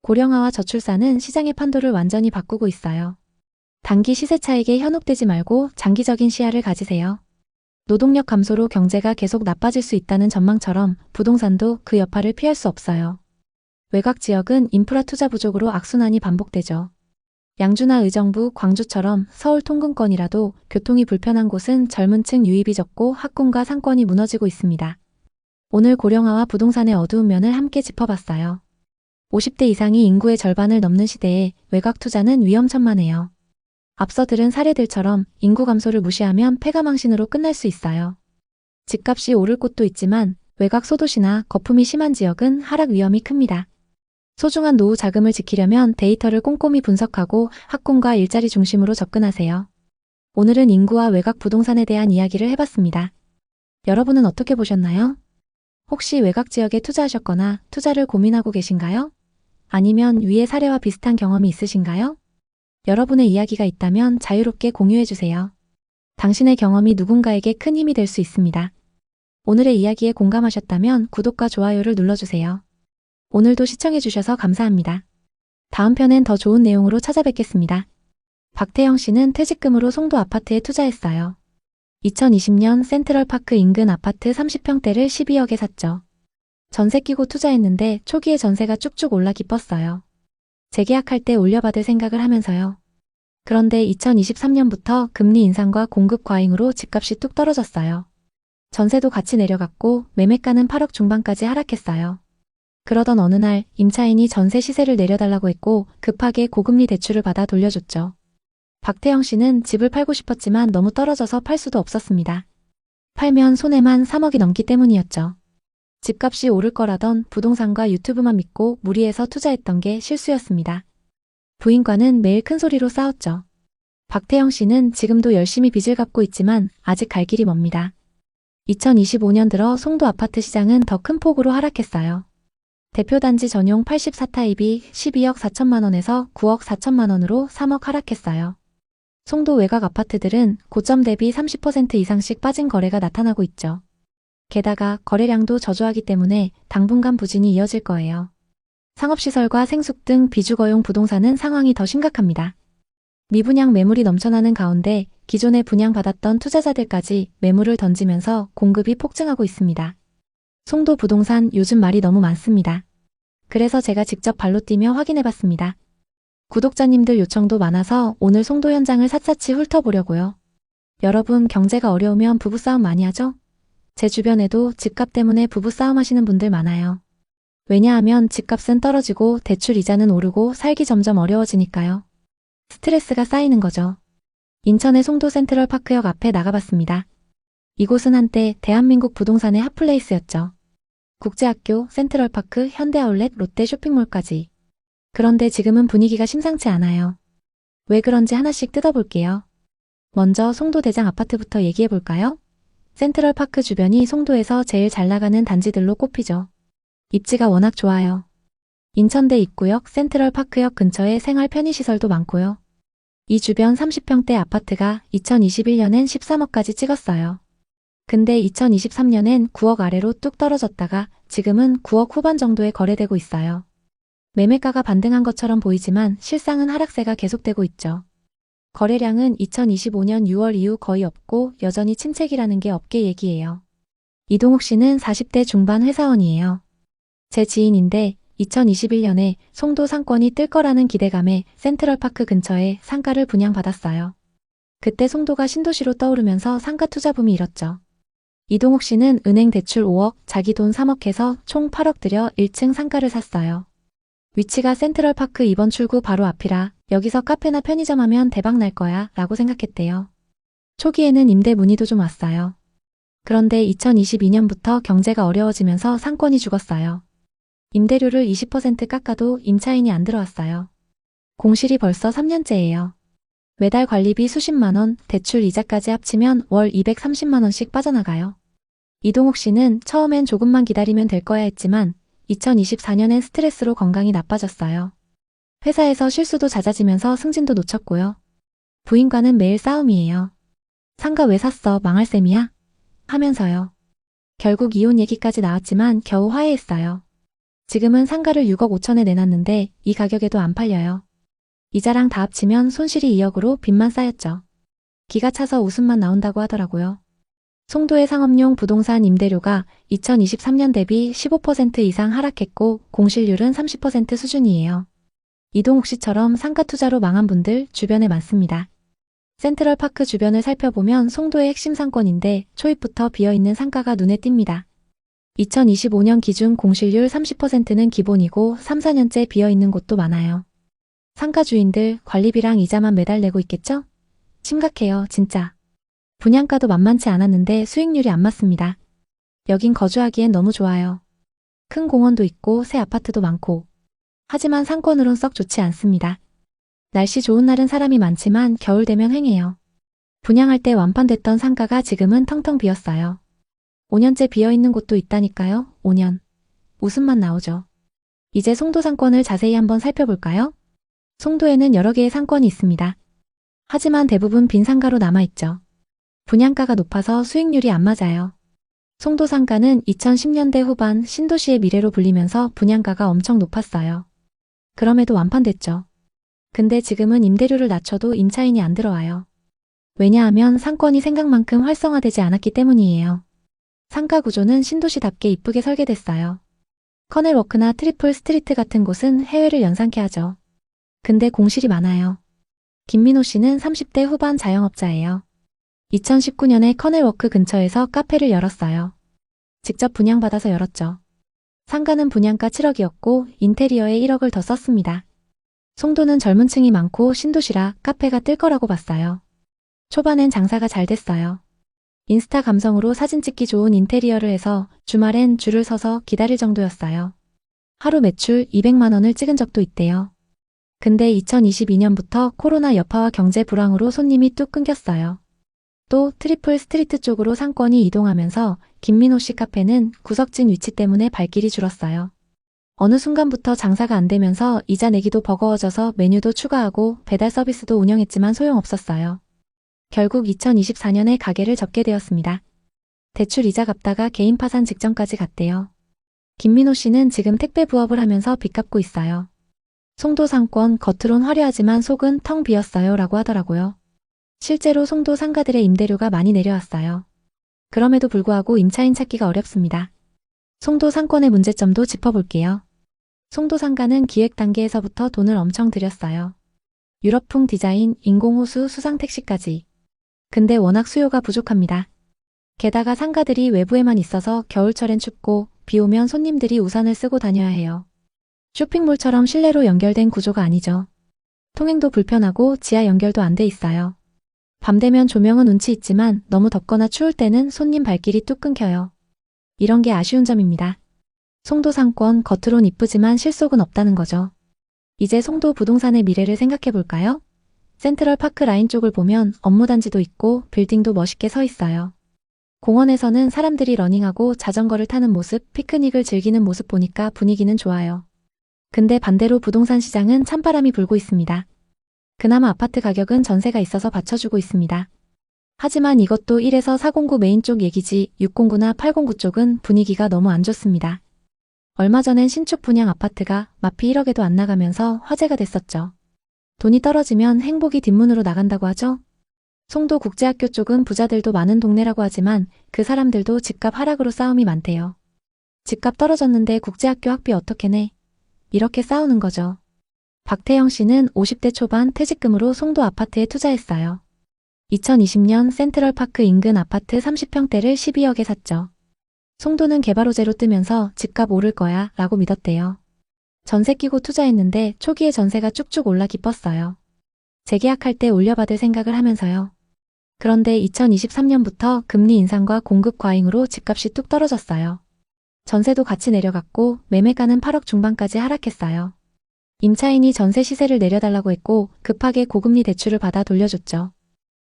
[SPEAKER 1] 고령화와 저출산은 시장의 판도를 완전히 바꾸고 있어요. 단기 시세 차익에 현혹되지 말고 장기적인 시야를 가지세요. 노동력 감소로 경제가 계속 나빠질 수 있다는 전망처럼 부동산도 그 여파를 피할 수 없어요. 외곽 지역은 인프라 투자 부족으로 악순환이 반복되죠. 양주나 의정부, 광주처럼 서울 통근권이라도 교통이 불편한 곳은 젊은 층 유입이 적고 학군과 상권이 무너지고 있습니다. 오늘 고령화와 부동산의 어두운 면을 함께 짚어봤어요. 50대 이상이 인구의 절반을 넘는 시대에 외곽 투자는 위험천만해요. 앞서 들은 사례들처럼 인구 감소를 무시하면 패가망신으로 끝날 수 있어요. 집값이 오를 곳도 있지만 외곽 소도시나 거품이 심한 지역은 하락 위험이 큽니다. 소중한 노후 자금을 지키려면 데이터를 꼼꼼히 분석하고 학군과 일자리 중심으로 접근하세요. 오늘은 인구와 외곽 부동산에 대한 이야기를 해봤습니다. 여러분은 어떻게 보셨나요? 혹시 외곽 지역에 투자하셨거나 투자를 고민하고 계신가요? 아니면 위의 사례와 비슷한 경험이 있으신가요? 여러분의 이야기가 있다면 자유롭게 공유해주세요. 당신의 경험이 누군가에게 큰 힘이 될 수 있습니다. 오늘의 이야기에 공감하셨다면 구독과 좋아요를 눌러주세요. 오늘도 시청해주셔서 감사합니다. 다음 편엔 더 좋은 내용으로 찾아뵙겠습니다. 박태영 씨는 퇴직금으로 송도 아파트에 투자했어요. 2020년 센트럴파크 인근 아파트 30평대를 12억에 샀죠. 전세 끼고 투자했는데 초기에 전세가 쭉쭉 올라 기뻤어요. 재계약할 때 올려받을 생각을 하면서요. 그런데 2023년부터 금리 인상과 공급 과잉으로 집값이 뚝 떨어졌어요. 전세도 같이 내려갔고 매매가는 8억 중반까지 하락했어요. 그러던 어느 날 임차인이 전세 시세를 내려달라고 했고 급하게 고금리 대출을 받아 돌려줬죠. 박태영 씨는 집을 팔고 싶었지만 너무 떨어져서 팔 수도 없었습니다. 팔면 손해만 3억이 넘기 때문이었죠. 집값이 오를 거라던 부동산과 유튜브만 믿고 무리해서 투자했던 게 실수였습니다. 부인과는 매일 큰 소리로 싸웠죠. 박태영 씨는 지금도 열심히 빚을 갚고 있지만 아직 갈 길이 먼니다. 2025년 들어 송도 아파트 시장은 더 큰 폭으로 하락했어요. 대표단지 전용 84타입이 12억 4천만 원에서 9억 4천만 원으로 3억 하락했어요. 송도 외곽 아파트들은 고점 대비 30% 이상씩 빠진 거래가 나타나고 있죠. 게다가 거래량도 저조하기 때문에 당분간 부진이 이어질 거예요. 상업시설과 생숙 등 비주거용 부동산은 상황이 더 심각합니다. 미분양 매물이 넘쳐나는 가운데 기존에 분양받았던 투자자들까지 매물을 던지면서 공급이 폭증하고 있습니다. 송도 부동산 요즘 말이 너무 많습니다. 그래서 제가 직접 발로 뛰며 확인해봤습니다. 구독자님들 요청도 많아서 오늘 송도 현장을 샅샅이 훑어보려고요. 여러분 경제가 어려우면 부부싸움 많이 하죠? 제 주변에도 집값 때문에 부부싸움 하시는 분들 많아요. 왜냐하면 집값은 떨어지고 대출 이자는 오르고 살기 점점 어려워지니까요. 스트레스가 쌓이는 거죠. 인천의 송도 센트럴파크역 앞에 나가봤습니다. 이곳은 한때 대한민국 부동산의 핫플레이스였죠. 국제학교, 센트럴파크, 현대아울렛, 롯데 쇼핑몰까지. 그런데 지금은 분위기가 심상치 않아요. 왜 그런지 하나씩 뜯어볼게요. 먼저 송도 대장 아파트부터 얘기해볼까요? 센트럴파크 주변이 송도에서 제일 잘 나가는 단지들로 꼽히죠. 입지가 워낙 좋아요. 인천대 입구역, 센트럴파크역 근처에 생활 편의시설도 많고요. 이 주변 30평대 아파트가 2021년엔 13억까지 찍었어요. 근데 2023년엔 9억 아래로 뚝 떨어졌다가 지금은 9억 후반 정도에 거래되고 있어요. 매매가가 반등한 것처럼 보이지만 실상은 하락세가 계속되고 있죠. 거래량은 2025년 6월 이후 거의 없고 여전히 침체기라는 게 업계 얘기예요. 이동욱 씨는 40대 중반 회사원이에요. 제 지인인데 2021년에 송도 상권이 뜰 거라는 기대감에 센트럴파크 근처에 상가를 분양받았어요. 그때 송도가 신도시로 떠오르면서 상가 투자 붐이 일었죠. 이동욱 씨는 은행 대출 5억, 자기 돈 3억 해서 총 8억 들여 1층 상가를 샀어요. 위치가 센트럴파크 2번 출구 바로 앞이라 여기서 카페나 편의점 하면 대박 날 거야 라고 생각했대요. 초기에는 임대 문의도 좀 왔어요. 그런데 2022년부터 경제가 어려워지면서 상권이 죽었어요. 임대료를 20% 깎아도 임차인이 안 들어왔어요. 공실이 벌써 3년째예요. 매달 관리비 수십만 원, 대출 이자까지 합치면 월 230만 원씩 빠져나가요. 이동욱 씨는 처음엔 조금만 기다리면 될 거야 했지만 2024년엔 스트레스로 건강이 나빠졌어요. 회사에서 실수도 잦아지면서 승진도 놓쳤고요. 부인과는 매일 싸움이에요. 상가 왜 샀어? 망할 셈이야? 하면서요. 결국 이혼 얘기까지 나왔지만 겨우 화해했어요. 지금은 상가를 6억 5천에 내놨는데 이 가격에도 안 팔려요. 이자랑 다 합치면 손실이 2억으로 빚만 쌓였죠. 기가 차서 웃음만 나온다고 하더라고요. 송도의 상업용 부동산 임대료가 2023년 대비 15% 이상 하락했고 공실률은 30% 수준이에요. 이동욱 씨처럼 상가 투자로 망한 분들 주변에 많습니다. 센트럴파크 주변을 살펴보면 송도의 핵심 상권인데 초입부터 비어있는 상가가 눈에 띕니다. 2025년 기준 공실률 30%는 기본이고 3, 4년째 비어있는 곳도 많아요. 상가 주인들 관리비랑 이자만 매달 내고 있겠죠? 심각해요, 진짜. 분양가도 만만치 않았는데 수익률이 안 맞습니다. 여긴 거주하기엔 너무 좋아요. 큰 공원도 있고 새 아파트도 많고. 하지만 상권으론 썩 좋지 않습니다. 날씨 좋은 날은 사람이 많지만 겨울 되면 횡해요. 분양할 때 완판됐던 상가가 지금은 텅텅 비었어요. 5년째 비어있는 곳도 있다니까요. 5년. 웃음만 나오죠. 이제 송도 상권을 자세히 한번 살펴볼까요? 송도에는 여러 개의 상권이 있습니다. 하지만 대부분 빈 상가로 남아있죠. 분양가가 높아서 수익률이 안 맞아요. 송도 상가는 2010년대 후반 신도시의 미래로 불리면서 분양가가 엄청 높았어요. 그럼에도 완판됐죠. 근데 지금은 임대료를 낮춰도 임차인이 안 들어와요. 왜냐하면 상권이 생각만큼 활성화되지 않았기 때문이에요. 상가 구조는 신도시답게 이쁘게 설계됐어요. 커넬워크나 트리플 스트리트 같은 곳은 해외를 연상케 하죠. 근데 공실이 많아요. 김민호 씨는 30대 후반 자영업자예요. 2019년에 커넬워크 근처에서 카페를 열었어요. 직접 분양받아서 열었죠. 상가는 분양가 7억이었고 인테리어에 1억을 더 썼습니다. 송도는 젊은 층이 많고 신도시라 카페가 뜰 거라고 봤어요. 초반엔 장사가 잘 됐어요. 인스타 감성으로 사진 찍기 좋은 인테리어를 해서 주말엔 줄을 서서 기다릴 정도였어요. 하루 매출 200만 원을 찍은 적도 있대요. 근데 2022년부터 코로나 여파와 경제 불황으로 손님이 뚝 끊겼어요. 또 트리플 스트리트 쪽으로 상권이 이동하면서 김민호 씨 카페는 구석진 위치 때문에 발길이 줄었어요. 어느 순간부터 장사가 안 되면서 이자 내기도 버거워져서 메뉴도 추가하고 배달 서비스도 운영했지만 소용없었어요. 결국 2024년에 가게를 접게 되었습니다. 대출 이자 갚다가 개인 파산 직전까지 갔대요. 김민호 씨는 지금 택배 부업을 하면서 빚 갚고 있어요. 송도 상권 겉으론 화려하지만 속은 텅 비었어요 라고 하더라고요. 실제로 송도 상가들의 임대료가 많이 내려왔어요. 그럼에도 불구하고 임차인 찾기가 어렵습니다. 송도 상권의 문제점도 짚어볼게요. 송도 상가는 기획 단계에서부터 돈을 엄청 들였어요. 유럽풍 디자인, 인공호수, 수상택시까지. 근데 워낙 수요가 부족합니다. 게다가 상가들이 외부에만 있어서 겨울철엔 춥고 비 오면 손님들이 우산을 쓰고 다녀야 해요. 쇼핑몰처럼 실내로 연결된 구조가 아니죠. 통행도 불편하고 지하 연결도 안 돼 있어요. 밤 되면 조명은 운치 있지만 너무 덥거나 추울 때는 손님 발길이 뚝 끊겨요. 이런 게 아쉬운 점입니다. 송도 상권 겉으론 이쁘지만 실속은 없다는 거죠. 이제 송도 부동산의 미래를 생각해 볼까요? 센트럴파크 라인 쪽을 보면 업무단지도 있고 빌딩도 멋있게 서 있어요. 공원에서는 사람들이 러닝하고 자전거를 타는 모습, 피크닉을 즐기는 모습 보니까 분위기는 좋아요. 근데 반대로 부동산 시장은 찬바람이 불고 있습니다. 그나마 아파트 가격은 전세가 있어서 받쳐주고 있습니다. 하지만 이것도 1에서 409 메인 쪽 얘기지 609나 809 쪽은 분위기가 너무 안 좋습니다. 얼마 전엔 신축 분양 아파트가 마피 1억에도 안 나가면서 화제가 됐었죠. 돈이 떨어지면 행복이 뒷문으로 나간다고 하죠. 송도 국제학교 쪽은 부자들도 많은 동네라고 하지만 그 사람들도 집값 하락으로 싸움이 많대요. 집값 떨어졌는데 국제학교 학비 어떻게 내? 이렇게 싸우는 거죠. 박태영 씨는 50대 초반 퇴직금으로 송도 아파트에 투자했어요. 2020년 센트럴파크 인근 아파트 30평대를 12억에 샀죠. 송도는 개발 호재로 뜨면서 집값 오를 거야 라고 믿었대요. 전세 끼고 투자했는데 초기에 전세가 쭉쭉 올라 기뻤어요. 재계약할 때 올려받을 생각을 하면서요. 그런데 2023년부터 금리 인상과 공급 과잉으로 집값이 뚝 떨어졌어요. 전세도 같이 내려갔고 매매가는 8억 중반까지 하락했어요. 임차인이 전세 시세를 내려달라고 했고 급하게 고금리 대출을 받아 돌려줬죠.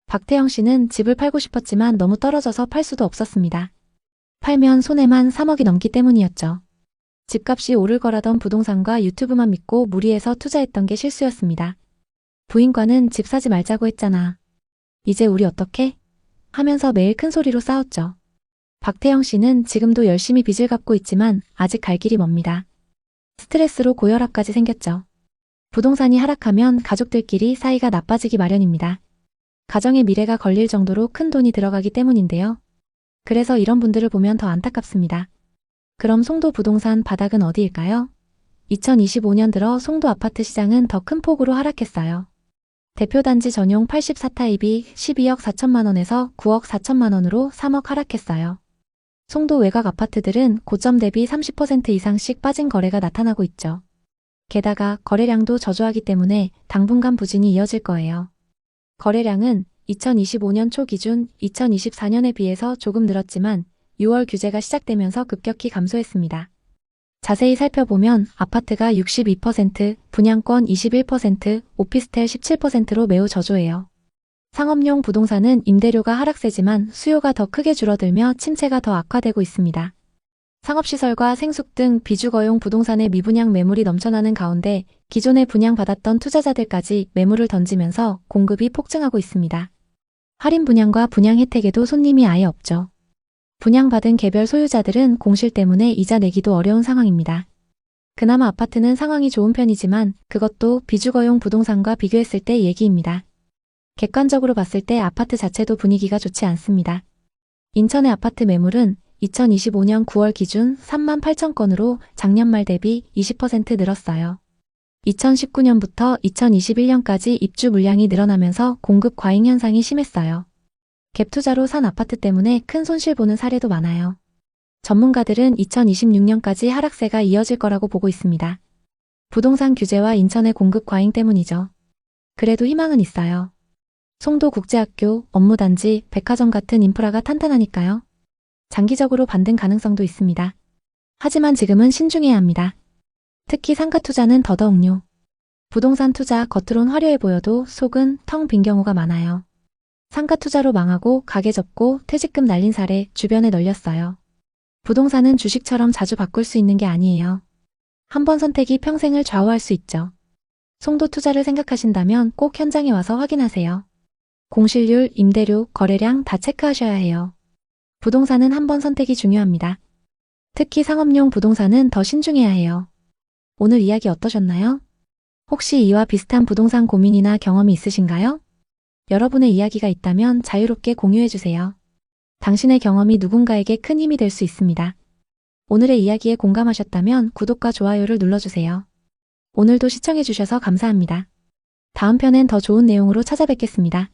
[SPEAKER 1] 박태영 씨는 집을 팔고 싶었지만 너무 떨어져서 팔 수도 없었습니다. 팔면 손해만 3억이 넘기 때문이었죠. 집값이 오를 거라던 부동산과 유튜브만 믿고 무리해서 투자했던 게 실수였습니다. 부인과는 집 사지 말자고 했잖아. 이제 우리 어떡해? 하면서 매일 큰 소리로 싸웠죠. 박태영 씨는 지금도 열심히 빚을 갚고 있지만 아직 갈 길이 멉니다. 스트레스로 고혈압까지 생겼죠. 부동산이 하락하면 가족들끼리 사이가 나빠지기 마련입니다. 가정의 미래가 걸릴 정도로 큰 돈이 들어가기 때문인데요. 그래서 이런 분들을 보면 더 안타깝습니다. 그럼 송도 부동산 바닥은 어디일까요? 2025년 들어 송도 아파트 시장은 더 큰 폭으로 하락했어요. 대표 단지 전용 84타입이 12억 4천만 원에서 9억 4천만 원으로 3억 하락했어요. 송도 외곽 아파트들은 고점 대비 30% 이상씩 빠진 거래가 나타나고 있죠. 게다가 거래량도 저조하기 때문에 당분간 부진이 이어질 거예요. 거래량은 2025년 초 기준 2024년에 비해서 조금 늘었지만 6월 규제가 시작되면서 급격히 감소했습니다. 자세히 살펴보면 아파트가 62%, 분양권 21%, 오피스텔 17%로 매우 저조해요. 상업용 부동산은 임대료가 하락세지만 수요가 더 크게 줄어들며 침체가 더 악화되고 있습니다. 상업시설과 생숙 등 비주거용 부동산의 미분양 매물이 넘쳐나는 가운데 기존에 분양받았던 투자자들까지 매물을 던지면서 공급이 폭증하고 있습니다. 할인 분양과 분양 혜택에도 손님이 아예 없죠. 분양받은 개별 소유자들은 공실 때문에 이자 내기도 어려운 상황입니다. 그나마 아파트는 상황이 좋은 편이지만 그것도 비주거용 부동산과 비교했을 때 얘기입니다. 객관적으로 봤을 때 아파트 자체도 분위기가 좋지 않습니다. 인천의 아파트 매물은 2025년 9월 기준 3만 8천 건으로 작년 말 대비 20% 늘었어요. 2019년부터 2021년까지 입주 물량이 늘어나면서 공급 과잉 현상이 심했어요. 갭 투자로 산 아파트 때문에 큰 손실 보는 사례도 많아요. 전문가들은 2026년까지 하락세가 이어질 거라고 보고 있습니다. 부동산 규제와 인천의 공급 과잉 때문이죠. 그래도 희망은 있어요. 송도 국제학교, 업무단지, 백화점 같은 인프라가 탄탄하니까요. 장기적으로 반등 가능성도 있습니다. 하지만 지금은 신중해야 합니다. 특히 상가 투자는 더더욱요. 부동산 투자 겉으론 화려해 보여도 속은 텅 빈 경우가 많아요. 상가 투자로 망하고 가게 접고 퇴직금 날린 사례 주변에 널렸어요. 부동산은 주식처럼 자주 바꿀 수 있는 게 아니에요. 한 번 선택이 평생을 좌우할 수 있죠. 송도 투자를 생각하신다면 꼭 현장에 와서 확인하세요. 공실률, 임대료, 거래량 다 체크하셔야 해요. 부동산은 한 번 선택이 중요합니다. 특히 상업용 부동산은 더 신중해야 해요. 오늘 이야기 어떠셨나요? 혹시 이와 비슷한 부동산 고민이나 경험이 있으신가요? 여러분의 이야기가 있다면 자유롭게 공유해주세요. 당신의 경험이 누군가에게 큰 힘이 될 수 있습니다. 오늘의 이야기에 공감하셨다면 구독과 좋아요를 눌러주세요. 오늘도 시청해주셔서 감사합니다. 다음 편엔 더 좋은 내용으로 찾아뵙겠습니다.